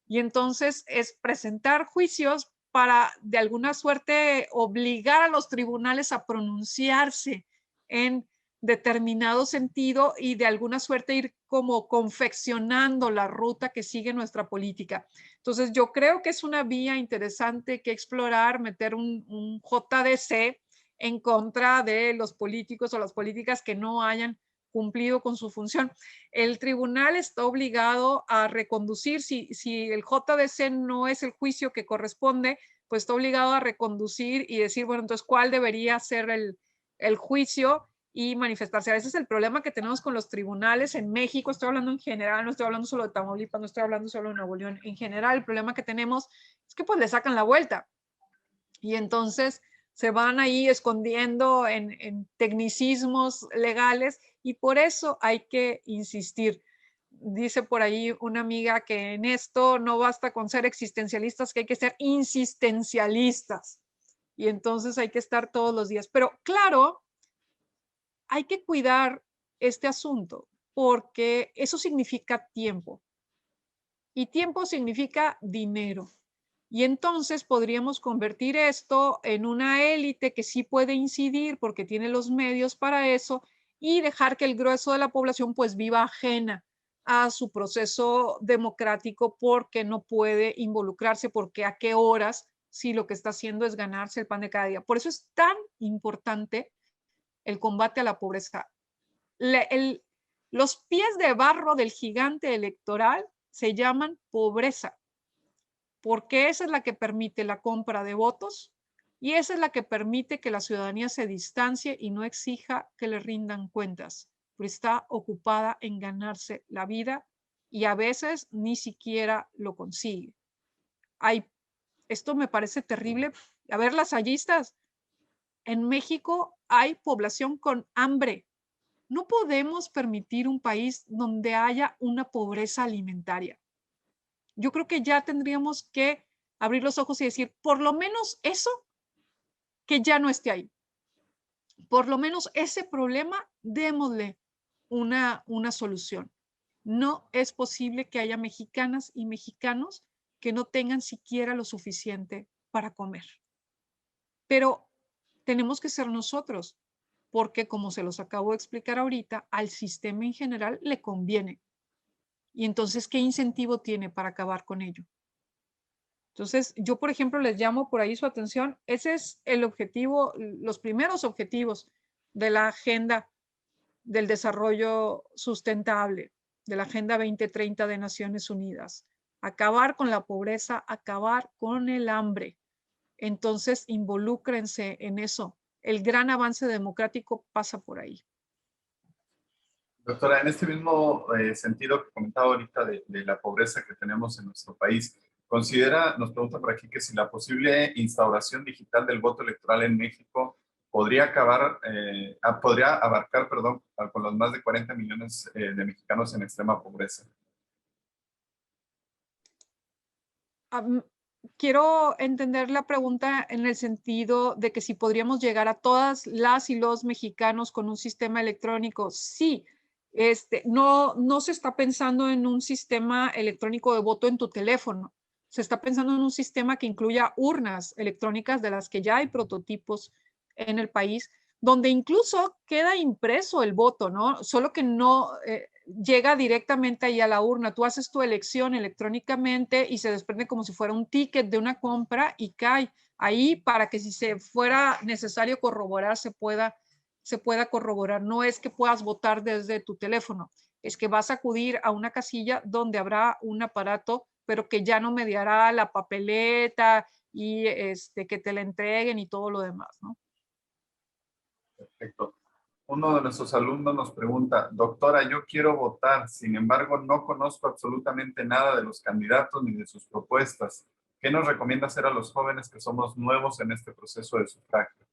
Y entonces es presentar juicios para, de alguna suerte, obligar a los tribunales a pronunciarse en determinado sentido y de alguna suerte ir como confeccionando la ruta que sigue nuestra política. Entonces yo creo que es una vía interesante que explorar, meter un JDC en contra de los políticos o las políticas que no hayan cumplido con su función. El tribunal está obligado a reconducir, si el JDC no es el juicio que corresponde, pues está obligado a reconducir y decir, bueno, entonces, ¿cuál debería ser el juicio? Y manifestarse. A veces el problema que tenemos con los tribunales en México, estoy hablando en general, no estoy hablando solo de Tamaulipas, no estoy hablando solo de Nuevo León, en general el problema que tenemos es que pues le sacan la vuelta y entonces se van ahí escondiendo en tecnicismos legales y por eso hay que insistir. Dice por ahí una amiga que en esto no basta con ser existencialistas, que hay que ser insistencialistas y entonces hay que estar todos los días. Pero claro hay que cuidar este asunto porque eso significa tiempo y tiempo significa dinero. Y entonces podríamos convertir esto en una élite que sí puede incidir porque tiene los medios para eso y dejar que el grueso de la población pues viva ajena a su proceso democrático porque no puede involucrarse, porque a qué horas si lo que está haciendo es ganarse el pan de cada día. Por eso es tan importante el combate a la pobreza. Los pies de barro del gigante electoral se llaman pobreza, porque esa es la que permite la compra de votos y esa es la que permite que la ciudadanía se distancie y no exija que le rindan cuentas, pero está ocupada en ganarse la vida y a veces ni siquiera lo consigue. Esto me parece terrible. A ver, lasallistas, en México hay población con hambre. No podemos permitir un país donde haya una pobreza alimentaria. Yo creo que ya tendríamos que abrir los ojos y decir, por lo menos eso, que ya no esté ahí. Por lo menos ese problema, démosle una solución. No es posible que haya mexicanas y mexicanos que no tengan siquiera lo suficiente para comer. Pero tenemos que ser nosotros, porque como se los acabo de explicar ahorita, al sistema en general le conviene. Y entonces, ¿qué incentivo tiene para acabar con ello? Entonces, yo, por ejemplo, les llamo por ahí su atención. Ese es el objetivo, los primeros objetivos de la Agenda del Desarrollo Sustentable, de la Agenda 2030 de Naciones Unidas. Acabar con la pobreza, acabar con el hambre. Entonces, involúcrense en eso. El gran avance democrático pasa por ahí. Doctora, en este mismo sentido que comentaba ahorita de la pobreza que tenemos en nuestro país, considera, nos pregunta por aquí, que si la posible instauración digital del voto electoral en México podría podría abarcar, perdón, con los más de 40 millones de mexicanos en extrema pobreza. Quiero entender la pregunta en el sentido de que si podríamos llegar a todas las y los mexicanos con un sistema electrónico. Sí, no se está pensando en un sistema electrónico de voto en tu teléfono. Se está pensando en un sistema que incluya urnas electrónicas, de las que ya hay prototipos en el país, donde incluso queda impreso el voto, ¿no? Solo que no llega directamente ahí a la urna. Tú haces tu elección electrónicamente y se desprende como si fuera un ticket de una compra y cae ahí para que si se fuera necesario corroborar, se pueda corroborar. No es que puedas votar desde tu teléfono, es que vas a acudir a una casilla donde habrá un aparato, pero que ya no mediará la papeleta y que te la entreguen y todo lo demás, ¿no? Perfecto. Uno de nuestros alumnos nos pregunta, doctora, yo quiero votar, sin embargo, no conozco absolutamente nada de los candidatos ni de sus propuestas. ¿Qué nos recomienda hacer a los jóvenes que somos nuevos en este proceso de sufragio?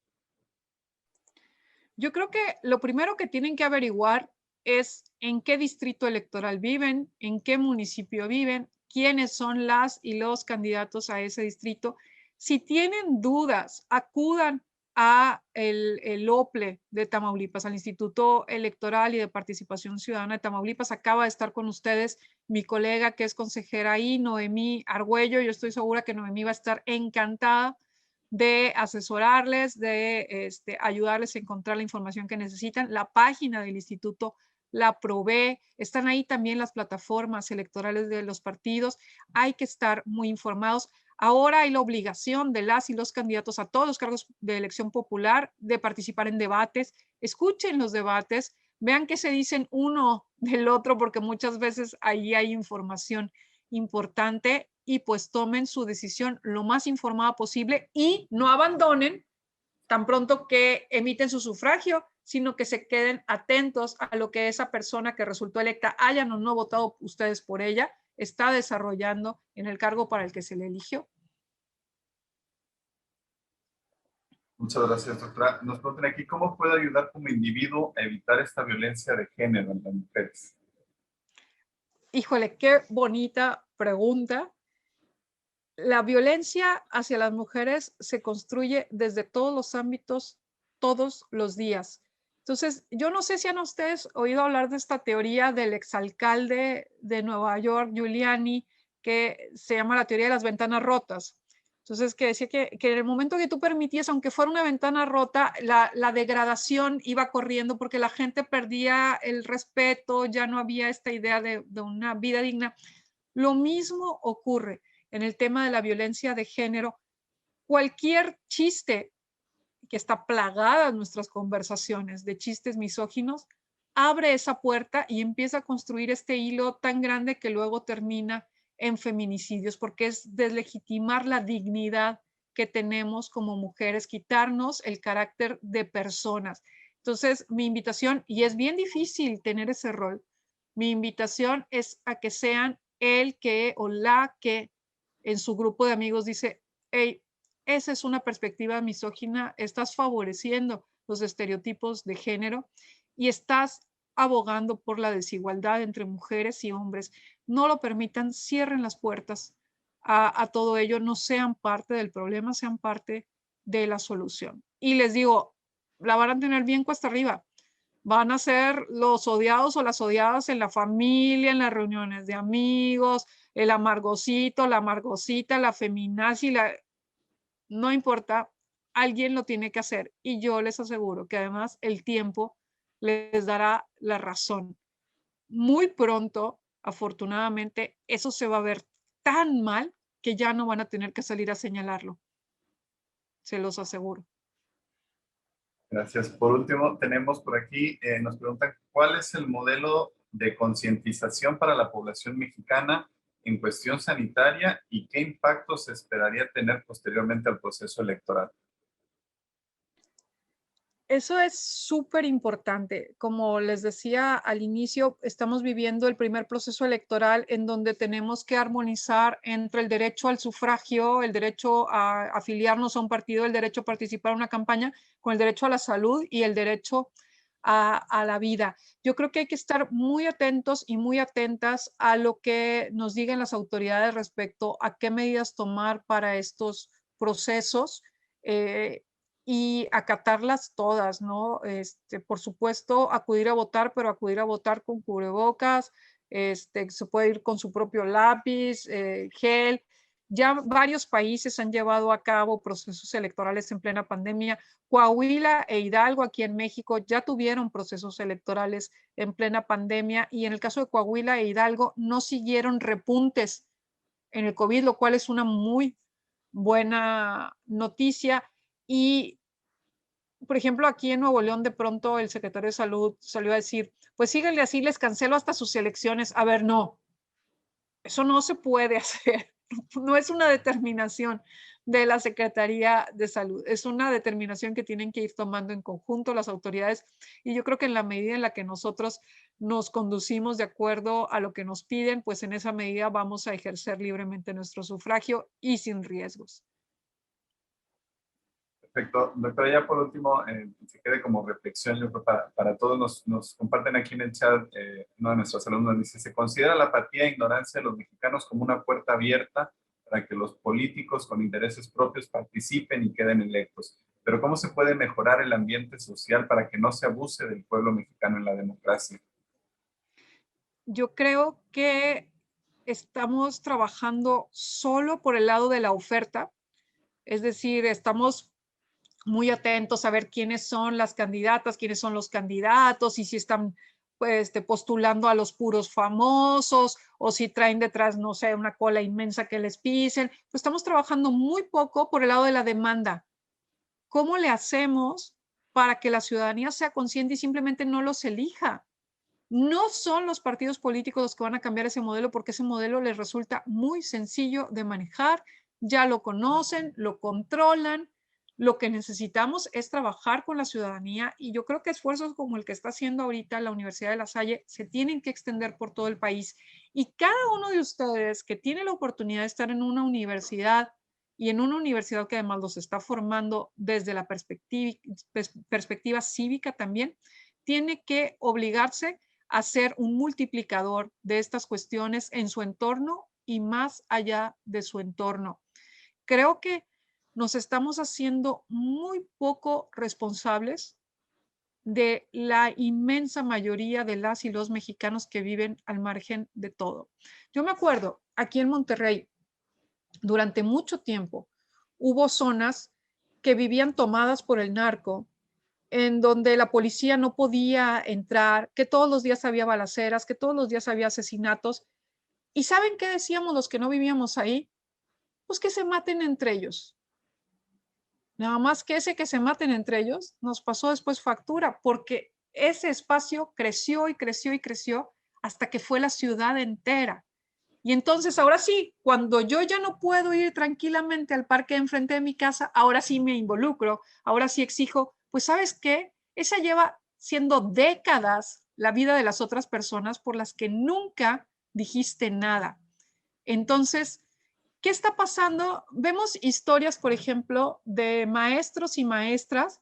Yo creo que lo primero que tienen que averiguar es en qué distrito electoral viven, en qué municipio viven, quiénes son las y los candidatos a ese distrito. Si tienen dudas, acudan a el OPLE de Tamaulipas, al Instituto Electoral y de Participación Ciudadana de Tamaulipas. Acaba de estar con ustedes mi colega que es consejera ahí, Noemí Argüello. Yo estoy segura que Noemí va a estar encantada de asesorarles, de ayudarles a encontrar la información que necesitan. La página del instituto la provee. Están ahí también las plataformas electorales de los partidos. Hay que estar muy informados. Ahora hay la obligación de las y los candidatos a todos los cargos de elección popular de participar en debates. Escuchen los debates, vean qué se dicen uno del otro, porque muchas veces ahí hay información importante y pues tomen su decisión lo más informada posible y no abandonen tan pronto que emiten su sufragio, sino que se queden atentos a lo que esa persona que resultó electa, hayan o no votado ustedes por ella, está desarrollando en el cargo para el que se le eligió. Muchas gracias, doctora. Nos preguntan aquí, ¿cómo puede ayudar como individuo a evitar esta violencia de género en las mujeres? Híjole, qué bonita pregunta. La violencia hacia las mujeres se construye desde todos los ámbitos, todos los días. Entonces, yo no sé si han ustedes oído hablar de esta teoría del exalcalde de Nueva York, Giuliani, que se llama la teoría de las ventanas rotas. Entonces, que decía que en el momento que tú permitías, aunque fuera una ventana rota, la degradación iba corriendo porque la gente perdía el respeto, ya no había esta idea de una vida digna. Lo mismo ocurre en el tema de la violencia de género. Cualquier chiste que está plagada en nuestras conversaciones de chistes misóginos, abre esa puerta y empieza a construir este hilo tan grande que luego termina en feminicidios, porque es deslegitimar la dignidad que tenemos como mujeres, quitarnos el carácter de personas. Entonces, mi invitación, y es bien difícil tener ese rol, mi invitación es a que sean el que o la que en su grupo de amigos dice, hey, esa es una perspectiva misógina, estás favoreciendo los estereotipos de género y estás abogando por la desigualdad entre mujeres y hombres. No lo permitan, cierren las puertas a todo ello, no sean parte del problema, sean parte de la solución. Y les digo, la van a tener bien cuesta arriba. Van a ser los odiados o las odiadas en la familia, en las reuniones de amigos, el amargosito, la amargosita, la feminazi, no importa, alguien lo tiene que hacer y yo les aseguro que además el tiempo les dará la razón. Muy pronto, afortunadamente, eso se va a ver tan mal que ya no van a tener que salir a señalarlo, se los aseguro. Gracias. Por último, tenemos por aquí, nos preguntan, ¿cuál es el modelo de concientización para la población mexicana en cuestión sanitaria y qué impacto se esperaría tener posteriormente al proceso electoral? Eso es súper importante. Como les decía al inicio, estamos viviendo el primer proceso electoral en donde tenemos que armonizar entre el derecho al sufragio, el derecho a afiliarnos a un partido, el derecho a participar en una campaña, con el derecho a la salud y el derecho a la vida. Yo creo que hay que estar muy atentos y muy atentas a lo que nos digan las autoridades respecto a qué medidas tomar para estos procesos. Y acatarlas todas, ¿no? Por supuesto, acudir a votar, pero acudir a votar con cubrebocas, se puede ir con su propio lápiz, gel. Ya varios países han llevado a cabo procesos electorales en plena pandemia. Coahuila e Hidalgo, aquí en México, ya tuvieron procesos electorales en plena pandemia y en el caso de Coahuila e Hidalgo no siguieron repuntes en el COVID, lo cual es una muy buena noticia. Y, por ejemplo, aquí en Nuevo León, de pronto el secretario de Salud salió a decir, pues síganle así, les cancelo hasta sus elecciones. A ver, no, eso no se puede hacer. No es una determinación de la Secretaría de Salud, es una determinación que tienen que ir tomando en conjunto las autoridades. Y yo creo que en la medida en la que nosotros nos conducimos de acuerdo a lo que nos piden, pues en esa medida vamos a ejercer libremente nuestro sufragio y sin riesgos. Perfecto. Doctora, ya por último, se quede como reflexión, yo creo, para todos, nos comparten aquí en el chat, uno de nuestros alumnos dice, ¿se considera la apatía e ignorancia de los mexicanos como una puerta abierta para que los políticos con intereses propios participen y queden electos? Pero ¿cómo se puede mejorar el ambiente social para que no se abuse del pueblo mexicano en la democracia? Yo creo que estamos trabajando solo por el lado de la oferta, es decir, estamos muy atentos a ver quiénes son las candidatas, quiénes son los candidatos y si están pues, postulando a los puros famosos o si traen detrás, no sé, una cola inmensa que les pisen. Pues estamos trabajando muy poco por el lado de la demanda. ¿Cómo le hacemos para que la ciudadanía sea consciente y simplemente no los elija? No son los partidos políticos los que van a cambiar ese modelo porque ese modelo les resulta muy sencillo de manejar, ya lo conocen, lo controlan. Lo que necesitamos es trabajar con la ciudadanía y yo creo que esfuerzos como el que está haciendo ahorita la Universidad de La Salle se tienen que extender por todo el país y cada uno de ustedes que tiene la oportunidad de estar en una universidad y en una universidad que además los está formando desde la perspectiva cívica también, tiene que obligarse a ser un multiplicador de estas cuestiones en su entorno y más allá de su entorno. Creo que nos estamos haciendo muy poco responsables de la inmensa mayoría de las y los mexicanos que viven al margen de todo. Yo me acuerdo, aquí en Monterrey, durante mucho tiempo, hubo zonas que vivían tomadas por el narco, en donde la policía no podía entrar, que todos los días había balaceras, que todos los días había asesinatos. ¿Y saben qué decíamos los que no vivíamos ahí? Pues que se maten entre ellos. Nada más que ese que se maten entre ellos nos pasó después factura, porque ese espacio creció y creció y creció hasta que fue la ciudad entera. Y entonces ahora sí, cuando yo ya no puedo ir tranquilamente al parque enfrente de mi casa, ahora sí me involucro, ahora sí exijo, pues ¿sabes qué? Esa lleva siendo décadas la vida de las otras personas por las que nunca dijiste nada. Entonces, ¿qué está pasando? Vemos historias, por ejemplo, de maestros y maestras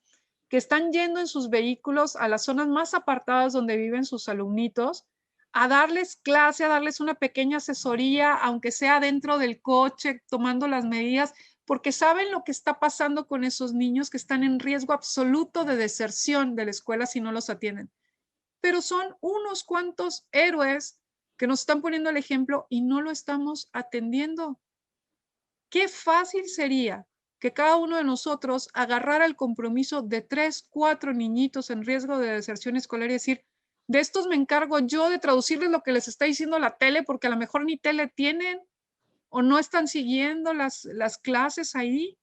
que están yendo en sus vehículos a las zonas más apartadas donde viven sus alumnitos, a darles clase, a darles una pequeña asesoría, aunque sea dentro del coche, tomando las medidas, porque saben lo que está pasando con esos niños que están en riesgo absoluto de deserción de la escuela si no los atienden. Pero son unos cuantos héroes que nos están poniendo el ejemplo y no lo estamos atendiendo. Qué fácil sería que cada uno de nosotros agarrara el compromiso de 3, 4 niñitos en riesgo de deserción escolar y decir, de estos me encargo yo de traducirles lo que les está diciendo la tele, porque a lo mejor ni tele tienen o no están siguiendo las clases ahí,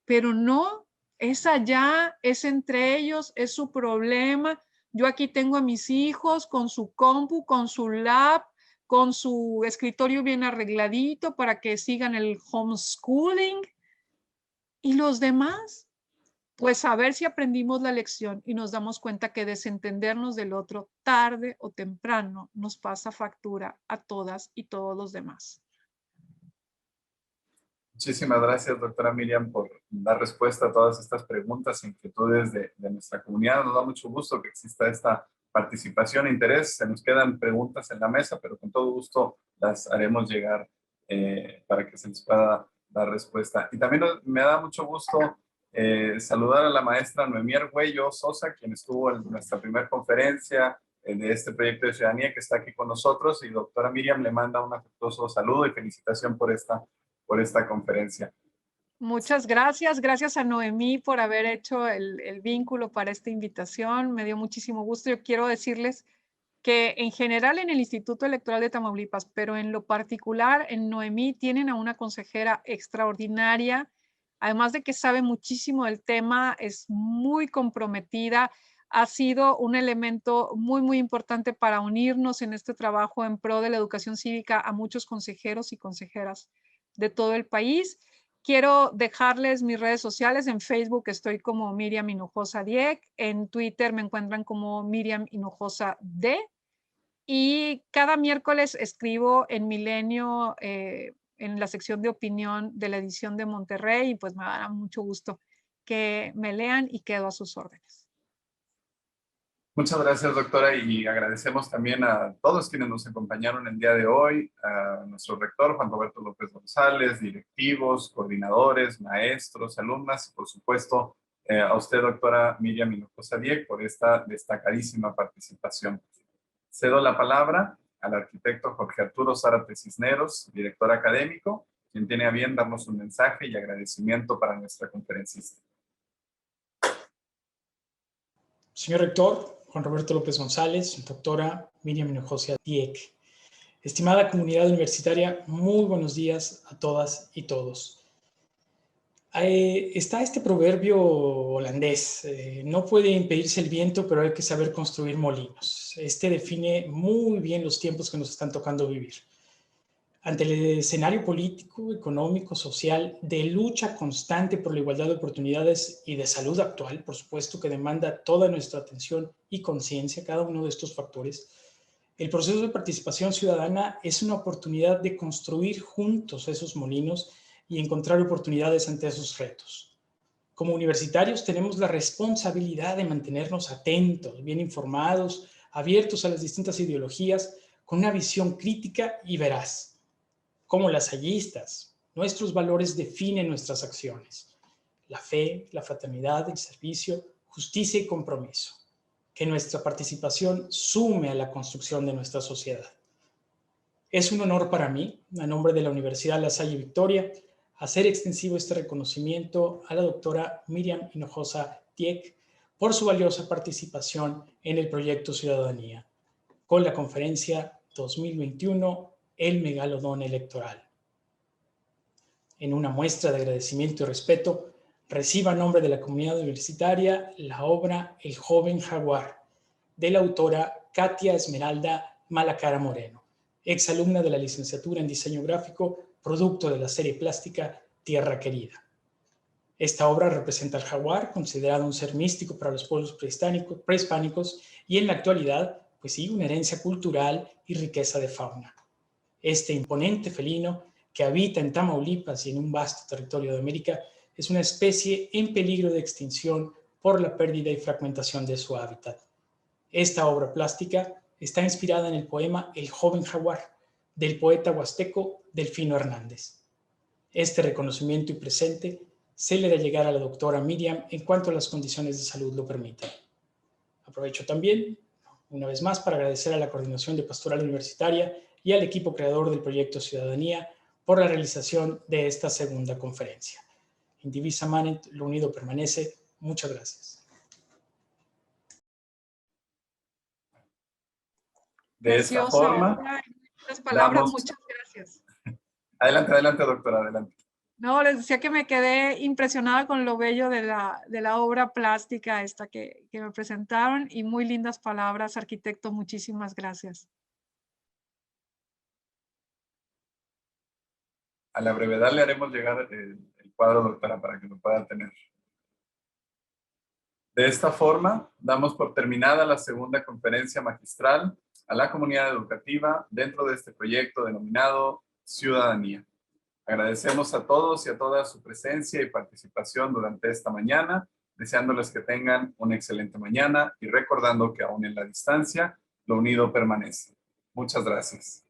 pero no, es allá, es entre ellos, es su problema. Yo aquí tengo a mis hijos con su compu, con su lab, con su escritorio bien arregladito para que sigan el homeschooling. ¿Y los demás? Pues a ver si aprendimos la lección y nos damos cuenta que desentendernos del otro tarde o temprano nos pasa factura a todas y todos los demás. Muchísimas gracias, doctora Miriam, por dar respuesta a todas estas preguntas e inquietudes de nuestra comunidad. Nos da mucho gusto que exista esta participación e interés. Se nos quedan preguntas en la mesa, pero con todo gusto las haremos llegar para que se les pueda dar respuesta. Y también me da mucho gusto saludar a la maestra Noemí Argüello Sosa, quien estuvo en nuestra primera conferencia de este proyecto de ciudadanía, que está aquí con nosotros. Y doctora Miriam le manda un afectuoso saludo y felicitación por esta conferencia. Muchas gracias. Gracias a Noemí por haber hecho el vínculo para esta invitación. Me dio muchísimo gusto. Yo quiero decirles que en general en el Instituto Electoral de Tamaulipas, pero en lo particular en Noemí, tienen a una consejera extraordinaria, además de que sabe muchísimo del tema, es muy comprometida, ha sido un elemento muy, muy importante para unirnos en este trabajo en pro de la educación cívica a muchos consejeros y consejeras de todo el país. Quiero dejarles mis redes sociales. En Facebook estoy como Miriam Hinojosa Dieck. En Twitter me encuentran como Miriam Hinojosa D. Y cada miércoles escribo en Milenio, en la sección de opinión de la edición de Monterrey, y pues me dará mucho gusto que me lean y quedo a sus órdenes. Muchas gracias, doctora, y agradecemos también a todos quienes nos acompañaron el día de hoy, a nuestro rector, Juan Roberto López González, directivos, coordinadores, maestros, alumnas, y por supuesto a usted, doctora Miriam Hinojosa Dieck, por esta destacadísima participación. Cedo la palabra al arquitecto Jorge Arturo Zárate Cisneros, director académico, quien tiene a bien darnos un mensaje y agradecimiento para nuestra conferencista. Señor rector, Juan Roberto López González, doctora Miriam Hinojosa Dieck. Estimada comunidad universitaria, muy buenos días a todas y todos. Está este proverbio holandés, no puede impedirse el viento, pero hay que saber construir molinos. Este define muy bien los tiempos que nos están tocando vivir. Ante el escenario político, económico, social, de lucha constante por la igualdad de oportunidades y de salud actual, por supuesto que demanda toda nuestra atención y conciencia, cada uno de estos factores, el proceso de participación ciudadana es una oportunidad de construir juntos esos molinos y encontrar oportunidades ante esos retos. Como universitarios tenemos la responsabilidad de mantenernos atentos, bien informados, abiertos a las distintas ideologías, con una visión crítica y veraz. Como lasallistas, nuestros valores definen nuestras acciones: la fe, la fraternidad, el servicio, justicia y compromiso. que nuestra participación sume a la construcción de nuestra sociedad. Es un honor para mí, a nombre de la Universidad La Salle Victoria, hacer extensivo este reconocimiento a la doctora Miriam Hinojosa Dieck por su valiosa participación en el proyecto Ciudadanía, con la conferencia 2021, El Megalodón Electoral. En una muestra de agradecimiento y respeto, reciba a nombre de la comunidad universitaria la obra El joven jaguar, de la autora Katia Esmeralda Malacara Moreno, exalumna de la licenciatura en diseño gráfico, producto de la serie plástica Tierra Querida. Esta obra representa al jaguar, considerado un ser místico para los pueblos prehispánicos y en la actualidad, pues sigue una herencia cultural y riqueza de fauna. Este imponente felino, que habita en Tamaulipas y en un vasto territorio de América, es una especie en peligro de extinción por la pérdida y fragmentación de su hábitat. Esta obra plástica está inspirada en el poema El joven jaguar, del poeta huasteco Delfino Hernández. Este reconocimiento y presente se le da llegar a la doctora Miriam en cuanto las condiciones de salud lo permitan. Aprovecho también, una vez más, para agradecer a la Coordinación de Pastoral Universitaria y al equipo creador del Proyecto Ciudadanía por la realización de esta segunda conferencia. In divisa manet, lo unido permanece. Muchas gracias. De esta forma, las palabras, damos... muchas gracias. Adelante, adelante, doctora, adelante. No, les decía que me quedé impresionada con lo bello de la obra plástica esta que me presentaron y muy lindas palabras, arquitecto, muchísimas gracias. A la brevedad le haremos llegar el cuadro, doctora, para que lo pueda tener. De esta forma, damos por terminada la segunda conferencia magistral a la comunidad educativa dentro de este proyecto denominado Ciudadanía. Agradecemos a todos y a todas su presencia y participación durante esta mañana, deseándoles que tengan una excelente mañana y recordando que aún en la distancia, lo unido permanece. Muchas gracias.